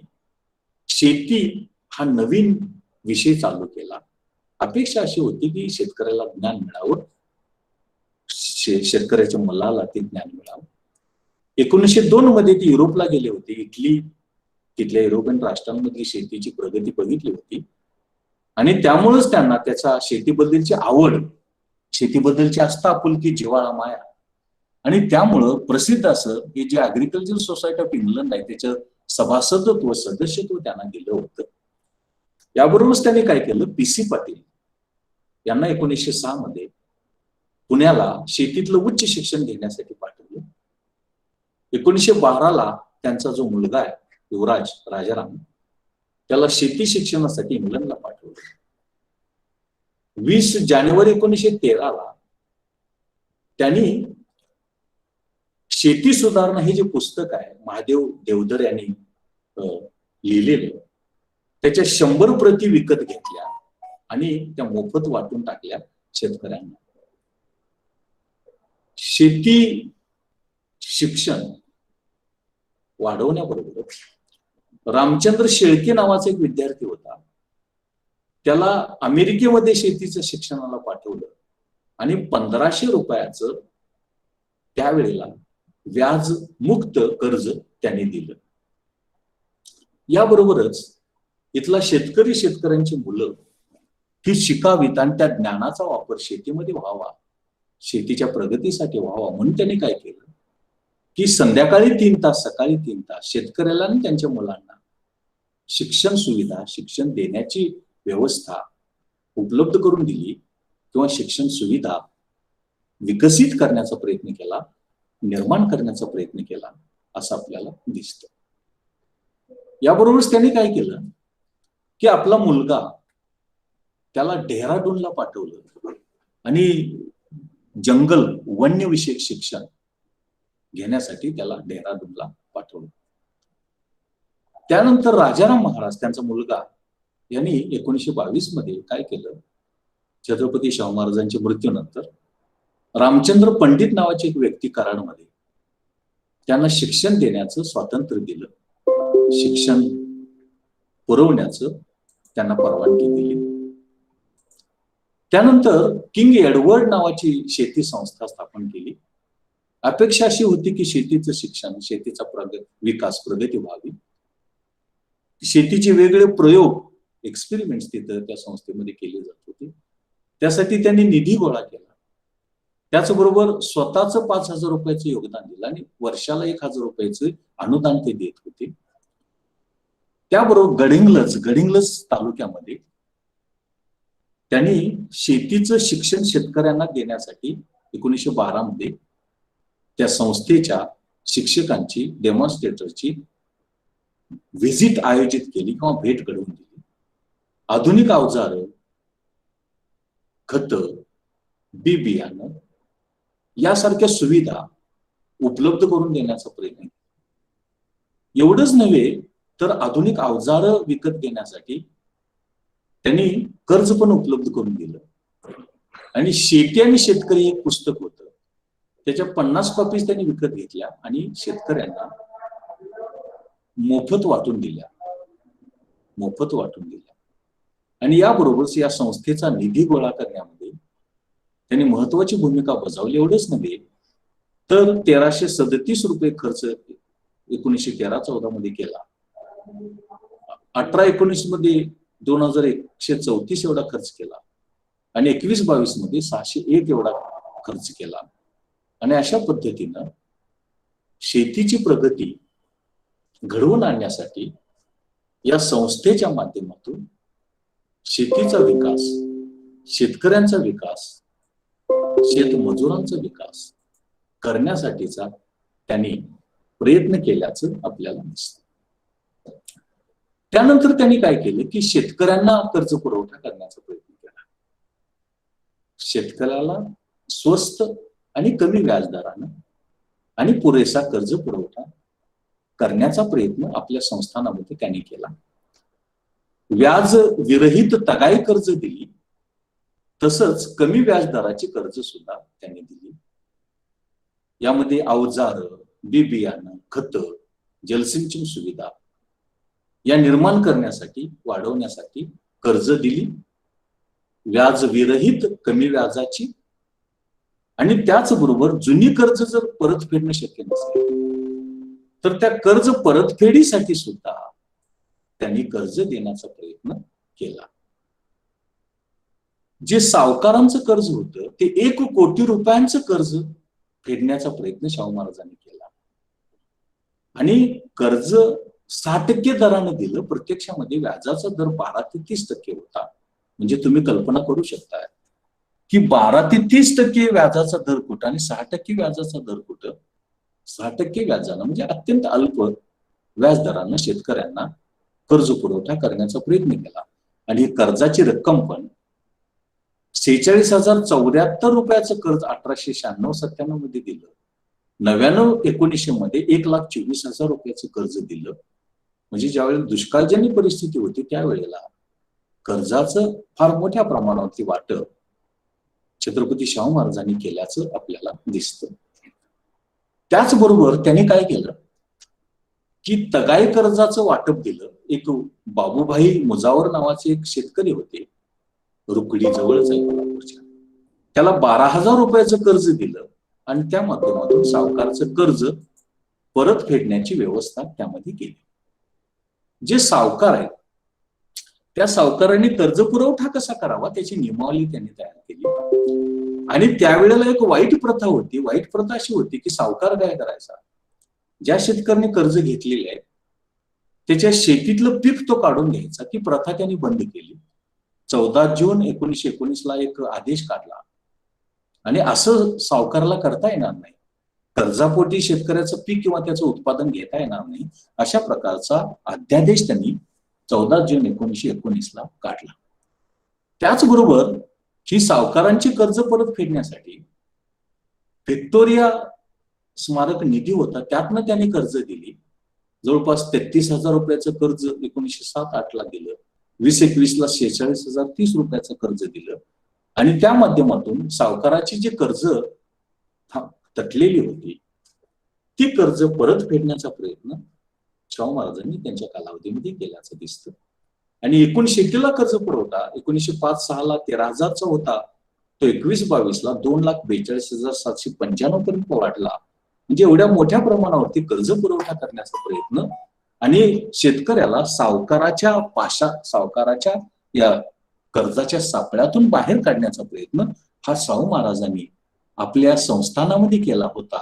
शेती हा नवीन विषय चालू केला. अपेक्षा अशी होती की शेतकऱ्याला ज्ञान मिळावं, शेतकऱ्याच्या मुलाला ते ज्ञान मिळावं. 1902 मध्ये ते युरोपला गेले होते. इटली, तिथल्या युरोपियन राष्ट्रांमधली शेतीची प्रगती बघितली होती आणि त्यामुळेच त्यांना त्याचा शेतीबद्दलची आवड, शेतीबद्दलची आस्था, आपुलकी, जिव्हाळा, माया आणि त्यामुळं प्रसिद्ध असं हे जे ऍग्रिकल्चर सोसायटी ऑफ इंग्लंड आहे त्याचं सभासदत्व, सदस्यत्व त्यांना दिलं होतं. याबरोबरच त्यांनी काय केलं, PC पाटील यांना 1906 मध्ये पुण्याला शेतीतलं उच्च शिक्षण घेण्यासाठी पाठवलं. 1912 त्यांचा जो मुलगा आहे युवराज राजाराम, त्याला शेती शिक्षणासाठी इंग्लंडला पाठवलं. 20 जानेवारी 1913 त्यांनी शेती सुधारणा हे जे पुस्तक आहे महादेव देवधर यांनी लिहिलेलं, त्याच्या 100 प्रती विकत घेतल्या आणि त्या मोफत वाटून टाकल्या शेतकऱ्यांना. शेती शिक्षण वाढवण्याबरोबर रामचंद्र शेळके नावाचा एक विद्यार्थी होता, त्याला अमेरिकेमध्ये शेतीचं शिक्षणाला पाठवलं आणि 1500 रुपयाचं त्यावेळेला व्याज मुक्त कर्ज त्यांनी दिलं. याबरोबरच इथला शेतकऱ्यांची मुलं ही शिकावीत आणि त्या ज्ञानाचा वापर शेतीमध्ये व्हावा, शेतीच्या प्रगतीसाठी व्हावा म्हणून त्यांनी काय केलं की संध्याकाळी 3 तास, सकाळी 3 तास शेतकऱ्याला आणि त्यांच्या मुलांना शिक्षण सुविधा, शिक्षण देण्याची व्यवस्था उपलब्ध करून दिली किंवा शिक्षण सुविधा विकसित करण्याचा प्रयत्न केला, निर्माण करण्याचा प्रयत्न केला असं आपल्याला दिसतं. याबरोबरच त्यांनी काय केलं की आपला मुलगा त्याला डेहराडूनला पाठवलं आणि जंगल, वन्यविषयक शिक्षण घेण्यासाठी त्याला डेहराडूनला पाठवलं. त्यानंतर राजाराम महाराज, त्यांचा मुलगा, यांनी 1922 मध्ये काय केलं, छत्रपती शाहू महाराजांच्या मृत्यूनंतर रामचंद्र पंडित नावाची एक व्यक्ती कराडमध्ये, त्यांना शिक्षण देण्याचं स्वातंत्र्य दिलं, शिक्षण पुरवण्याचं त्यांना परवानगी दिली. त्यानंतर किंग एडवर्ड नावाची शेती संस्था स्थापन केली. अपेक्षा अशी होती की शेतीचं शिक्षण, शेतीचा विकास, प्रगती व्हावी. शेतीचे वेगळे प्रयोग, एक्सपेरिमेंट्स तिथं त्या संस्थेमध्ये केले जात होते. त्यासाठी त्यांनी निधी गोळा केला. त्याचबरोबर स्वतःचं 5000 रुपयाचं योगदान दिलं आणि वर्षाला 1000 रुपयाचं अनुदान ते देत होते. त्याबरोबर गडिंग्लज तालुक्यामध्ये त्यांनी शेतीचं शिक्षण शेतकऱ्यांना देण्यासाठी 1912 मध्ये त्या संस्थेच्या शिक्षकांची, डेमॉन्स्ट्रेटरची व्हिजिट आयोजित केली किंवा भेट घडवून दिली. आधुनिक अवजारं, खतं, बी बियाणं यासारख्या सुविधा उपलब्ध करून देण्याचा प्रयत्न केला. एवढंच नव्हे तर आधुनिक अवजारं विकत घेण्यासाठी त्यांनी कर्ज पण उपलब्ध करून दिलं आणि शेती आणि शेतकरी एक पुस्तक होतं, त्याच्या 50 कॉपीज त्यांनी विकत घेतल्या आणि शेतकऱ्यांना मोफत वाटून दिल्या. आणि याबरोबरच या संस्थेचा निधी गोळा करण्यामध्ये त्यांनी महत्वाची भूमिका बजावली. एवढंच नव्हे तर 1337 रुपये खर्च 1913-14 मध्ये केला. 18-19 मध्ये 2134 एवढा खर्च केला आणि 21-22 मध्ये 601 एवढा खर्च केला. आणि अशा पद्धतीनं शेतीची प्रगती घडवून आणण्यासाठी या संस्थेच्या माध्यमातून शेतीचा विकास, शेतकऱ्यांचा विकास, शेतमजुरांचा विकास करण्यासाठीचा त्यांनी प्रयत्न केल्याचं आपल्याला दिसतं. त्यानंतर त्यांनी काय केलं की शेतकऱ्यांना कर्ज पुरवठा करण्याचा प्रयत्न केला. शेतकऱ्याला स्वस्त आणि कमी व्याजदरानं आणि पुरेसा कर्ज पुरवठा करण्याचा प्रयत्न आपल्या संस्थानामध्ये त्यांनी केला. व्याज विरहित तगाई कर्ज दिली, तसंच कमी व्याजदराची कर्ज सुद्धा त्यांनी दिली. यामध्ये अवजार, बी बियाणं, खतं, जलसिंचन सुविधा या निर्माण करण्यासाठी, वाढवण्यासाठी कर्ज दिली, व्याज विरहित कमी व्याजाची. आणि त्याचबरोबर जुनी कर्ज जर परत फेडणं शक्य नसेल तर त्या कर्ज परतफेडीसाठी सुद्धा त्यांनी कर्ज देण्याचा प्रयत्न केला. जे सावकारांचं कर्ज होतं ते 1 कोटी रुपयांचं कर्ज फेडण्याचा प्रयत्न शाहू महाराजांनी केला. आणि कर्ज 6% दरानं दिलं. प्रत्यक्षामध्ये व्याजाचा दर 12 ते 30% होता. म्हणजे तुम्ही कल्पना करू शकता की 12 ते 30% व्याजाचा दर कुठं आणि 6% व्याजाचा दर कुठं. 6% व्याजानं म्हणजे अत्यंत अल्प व्याजदरानं शेतकऱ्यांना कर्ज पुरवठा करण्याचा प्रयत्न केला. आणि कर्जाची रक्कम पण 46,074 रुपयाचं कर्ज 1896-97 मध्ये दिलं. 99-1900 मध्ये 1,24,000 रुपयाचं कर्ज दिलं. म्हणजे ज्यावेळेला दुष्काळजन्य परिस्थिती होती त्यावेळेला कर्जाचं फार मोठ्या प्रमाणावरती वाटप छत्रपती शाहू महाराजांनी केल्याचं आपल्याला दिसतं. त्याचबरोबर त्यांनी काय केलं की तगाई कर्जाचं वाटप दिलं. एक बाबूभाई मुजावर नावाचे एक शेतकरी होते, रुकडी जवळच आहे कोल्हापूरच्या. त्याला 12,000 रुपयाचं कर्ज दिलं आणि त्या माध्यमातून सावकारचं कर्ज परत फेडण्याची व्यवस्था त्यामध्ये केली. जे सावकार आहेत त्या सावकारांनी कर्ज पुरवठा कसा करावा त्याची नियमावली त्यांनी तयार केली. आणि त्यावेळेला एक वाईट प्रथा होती. वाईट प्रथा अशी होती की सावकार काय करायचा, ज्या शेतकऱ्यांनी कर्ज घेतलेले आहे त्याच्या शेतीतलं पीक तो काढून घ्यायचा. ती प्रथा त्यांनी बंद केली. 14 जून 1919 एक आदेश काढला आणि असं सावकाराला करता येणार नाही. कर्जापोटी शेतकऱ्याचं पीक किंवा त्याचं उत्पादन घेता येणार नाही, अशा प्रकारचा अध्यादेश त्यांनी 14 जून 1919 काढला. त्याचबरोबर ही सावकारांची कर्ज परत फेडण्यासाठी व्हिक्टोरिया स्मारक निधी होता, त्यातनं त्यांनी कर्ज दिली. जवळपास 33,000 रुपयाचं कर्ज 1907-08 दिलं. 20-21 46,030 रुपयाचं कर्ज दिलं. आणि त्या माध्यमातून सावकाराची जी कर्ज तटलेली होती ती कर्ज परत फेडण्याचा प्रयत्न शाहू महाराजांनी त्यांच्या कालावधीमध्ये केल्याचं दिसतं. आणि एकूण शेतीला कर्ज पुरवठा 1905-06 13,000चा होता, तो 21-22 2,42,795 पर्यंत वाढला. म्हणजे एवढ्या मोठ्या प्रमाणावरती कर्ज पुरवठा करण्याचा प्रयत्न आणि शेतकऱ्याला सावकाराच्या या कर्जाच्या सापळ्यातून बाहेर काढण्याचा प्रयत्न हा शाहू महाराजांनी आपल्या संस्थानामध्ये केला होता.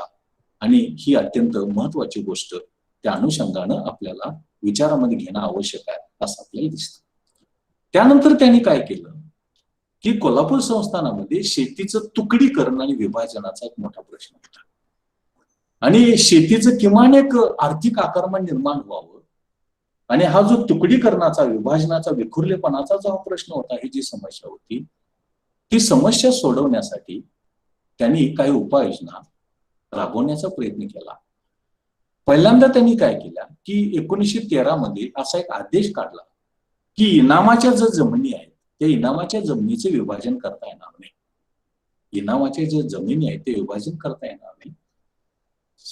आणि ही अत्यंत महत्वाची गोष्ट त्या अनुषंगानं आपल्याला विचारामध्ये घेणं आवश्यक आहे असं आपल्याला दिसतं. त्यानंतर त्यांनी काय केलं की कोल्हापूर संस्थानामध्ये शेतीचं तुकडीकरण आणि विभाजनाचा एक मोठा प्रश्न होता. आणि शेतीचं किमान एक आर्थिक आकारमान निर्माण व्हावं आणि हा जो तुकडीकरणाचा, विभाजनाचा, विखुरलेपणाचा जो हा प्रश्न होता, ही जी समस्या होती, ती समस्या सोडवण्यासाठी त्यांनी काही उपाययोजना राबवण्याचा प्रयत्न केला. पहिल्यांदा त्यांनी काय केलं की 1913 मध्ये असा एक आदेश काढला की इनामाच्या ज्या जमिनी आहेत त्या इनामाच्या जमिनीचे विभाजन करता येणार नाही. इनामाच्या जे जमिनी आहेत ते विभाजन करता येणार नाही.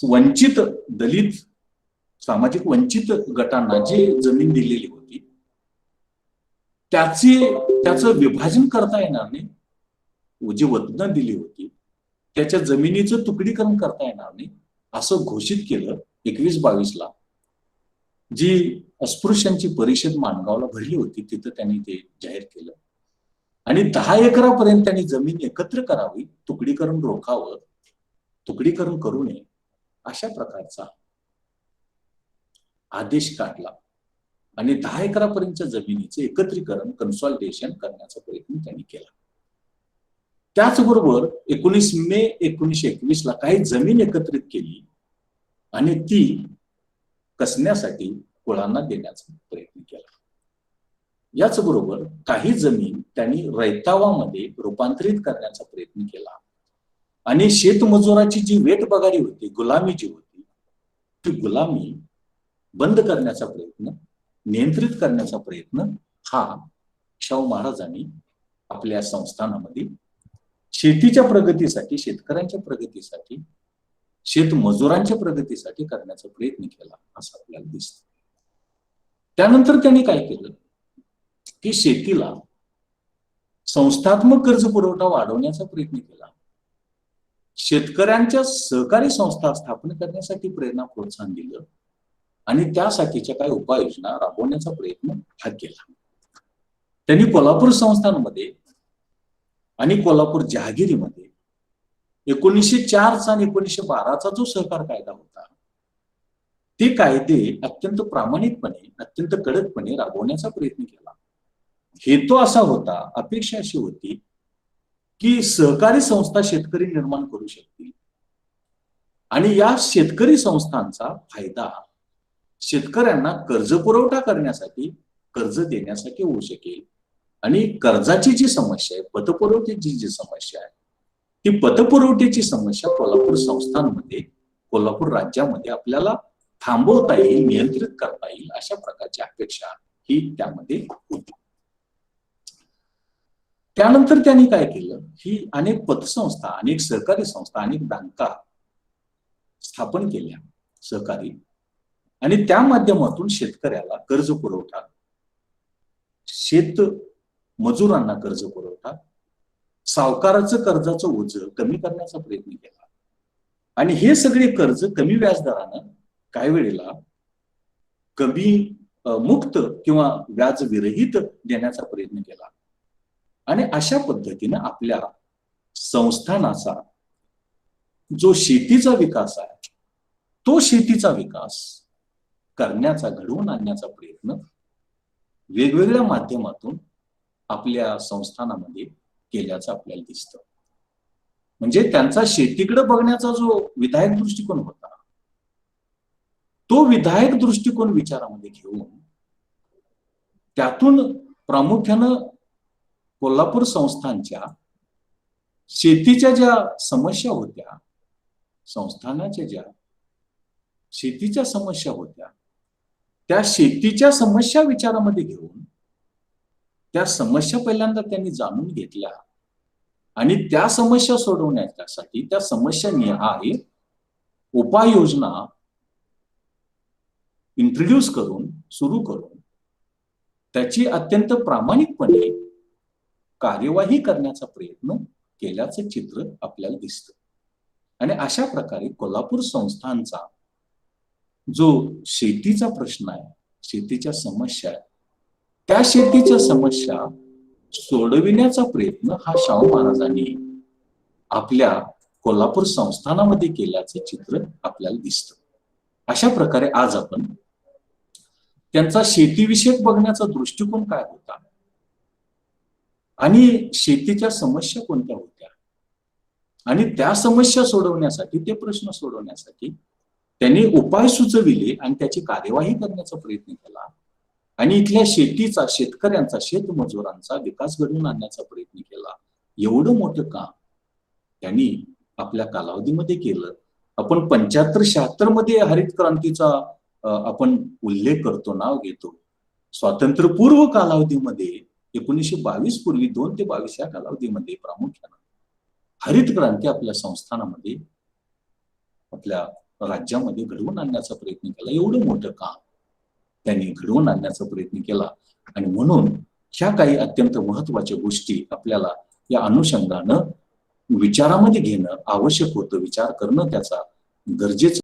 वंचित दलित सामाजिक वंचित गटांना जी जमीन दिलेली होती त्याचं विभाजन करता येणार नाही. जी वतनं दिली होती त्याच्या जमिनीचं तुकडीकरण करता येणार नाही असं घोषित केलं 21-22 जी अस्पृश्यांची परिषद माणगावला भरली होती तिथं त्यांनी ते जाहीर केलं. आणि 10 एकरापर्यंत त्यांनी जमीन एकत्र करावी, तुकडीकरण रोखावं, तुकडीकरण करू नये अशा प्रकारचा आदेश काढला. आणि 10 एकरापर्यंतच्या जमिनीचे एकत्रीकरण कन्सॉलिडेशन करण्याचा प्रयत्न त्यांनी केला. त्याचबरोबर 19 मे 1921 काही जमीन एकत्रित केली आणि ती कसण्यासाठी कुळांना देण्याचा प्रयत्न केला. याचबरोबर काही जमीन त्यांनी रैतावामध्ये रूपांतरित करण्याचा प्रयत्न केला आणि शेतमजुराची जी वेठबगारी होती, गुलामी जी होती, ती गुलामी बंद करण्याचा प्रयत्न, नियंत्रित करण्याचा प्रयत्न हा शाहू महाराजांनी आपल्या संस्थानामध्ये शेतीच्या प्रगतीसाठी, शेतकऱ्यांच्या प्रगतीसाठी, शेतमजुरांच्या प्रगतीसाठी करण्याचा प्रयत्न केला असं आपल्याला दिसतं. त्यानंतर त्यांनी काय केलं की शेतीला संस्थात्मक कर्ज पुरवठा वाढवण्याचा प्रयत्न केला. शेतकऱ्यांच्या सहकारी संस्था स्थापन करण्यासाठी प्रेरणा प्रोत्साहन दिलं आणि त्यासाठीच्या काही उपाययोजना राबवण्याचा प्रयत्न हा केला. त्यांनी कोल्हापूर संस्थानमध्ये आणि कोल्हापूर जहागिरीमध्ये 1904 आणि 1912 जो सहकार कायदा होता ते कायदे अत्यंत प्रामाणिकपणे, अत्यंत कडकपणे राबवण्याचा प्रयत्न केला. हेतू असा होता, अपेक्षा अशी होती की सहकारी संस्था शेतकरी निर्माण करू शकतील आणि या शेतकरी संस्थांचा फायदा शेतकऱ्यांना कर्ज पुरवठा करण्यासाठी, कर्ज देण्यासाठी होऊ शकेल. आणि कर्जाची जी समस्या आहे, पतपुरवठ्याची जी समस्या आहे, ती पतपुरवठ्याची समस्या कोल्हापूर संस्थांमध्ये, कोल्हापूर राज्यामध्ये आपल्याला थांबवता येईल, नियंत्रित करता येईल अशा प्रकारची अपेक्षा ही त्यामध्ये होती. त्यानंतर त्यांनी काय केलं, ही अनेक पतसंस्था, अनेक सहकारी संस्था, अनेक बँका स्थापन केल्या सहकारी आणि त्या माध्यमातून शेतकऱ्याला कर्ज पुरवठा, शेत मजुरांना कर्ज पुरवठा, सावकाराचं कर्जाचं ओझं कमी करण्याचा प्रयत्न केला. आणि हे सगळे कर्ज कमी व्याजदरानं काही वेळेला कमी मुक्त किंवा व्याज विरहित देण्याचा प्रयत्न केला. आणि अशा पद्धतीनं आपल्या संस्थानाचा जो शेतीचा विकास आहे तो शेतीचा विकास करण्याचा, घडवून आणण्याचा प्रयत्न वेगवेगळ्या माध्यमातून आपल्या संस्थानामध्ये केल्याचं आपल्याला दिसतं. म्हणजे त्यांचा शेतीकडे बघण्याचा जो विधायक दृष्टिकोन होता तो विधायक दृष्टिकोन विचारामध्ये घेऊन त्यातून प्रामुख्यानं कोल्हापूर संस्थानच्या शेतीच्या ज्या समस्या होत्या, संस्थानाच्या ज्या शेतीच्या समस्या होत्या, त्या शेतीच्या समस्या विचारामध्ये घेऊन त्या समस्या पहिल्यांदा त्यांनी जाणून घेतल्या आणि त्या समस्या सोडवण्यासाठी त्या समस्या निहाय उपाययोजना इंट्रोड्यूस करून, सुरू करून त्याची अत्यंत प्रामाणिकपणे कार्यवाही करण्याचा प्रयत्न केल्याचं चित्र आपल्याला दिसतं. आणि अशा प्रकारे कोल्हापूर संस्थानचा जो शेतीचा प्रश्न आहे, शेतीच्या समस्या आहे, त्या शेतीच्या समस्या सोडविण्याचा प्रयत्न हा शाहू महाराजांनी आपल्या कोल्हापूर संस्थानामध्ये केल्याचं चित्र आपल्याला दिसतं. अशा प्रकारे आज आपण त्यांचा शेतीविषयक बघण्याचा दृष्टिकोन काय होता आणि शेतीच्या समस्या कोणत्या होत्या आणि त्या समस्या सोडवण्यासाठी, ते प्रश्न सोडवण्यासाठी त्यांनी उपाय सुचविले आणि त्याची कार्यवाही करण्याचा प्रयत्न केला आणि इथल्या शेतीचा, शेतकऱ्यांचा, शेतमजुरांचा विकास घडवून आणण्याचा प्रयत्न केला. एवढं मोठं काम त्यांनी आपल्या कालावधीमध्ये केलं. आपण 75-76 मध्ये हरित क्रांतीचा आपण उल्लेख करतो, नाव घेतो. स्वातंत्र्यपूर्व कालावधीमध्ये 1922 पूर्वी 2 ते 22 या कालावधीमध्ये प्रामुख्यानं हरित क्रांती आपल्या संस्थानामध्ये, आपल्या राज्यामध्ये घडवून आणण्याचा प्रयत्न केला. एवढं मोठं काम त्यांनी घडवून आणण्याचा प्रयत्न केला. आणि म्हणून ह्या काही अत्यंत महत्वाच्या गोष्टी आपल्याला या अनुषंगानं विचारामध्ये घेणं आवश्यक होतं, विचार करणं त्याचा गरजेचं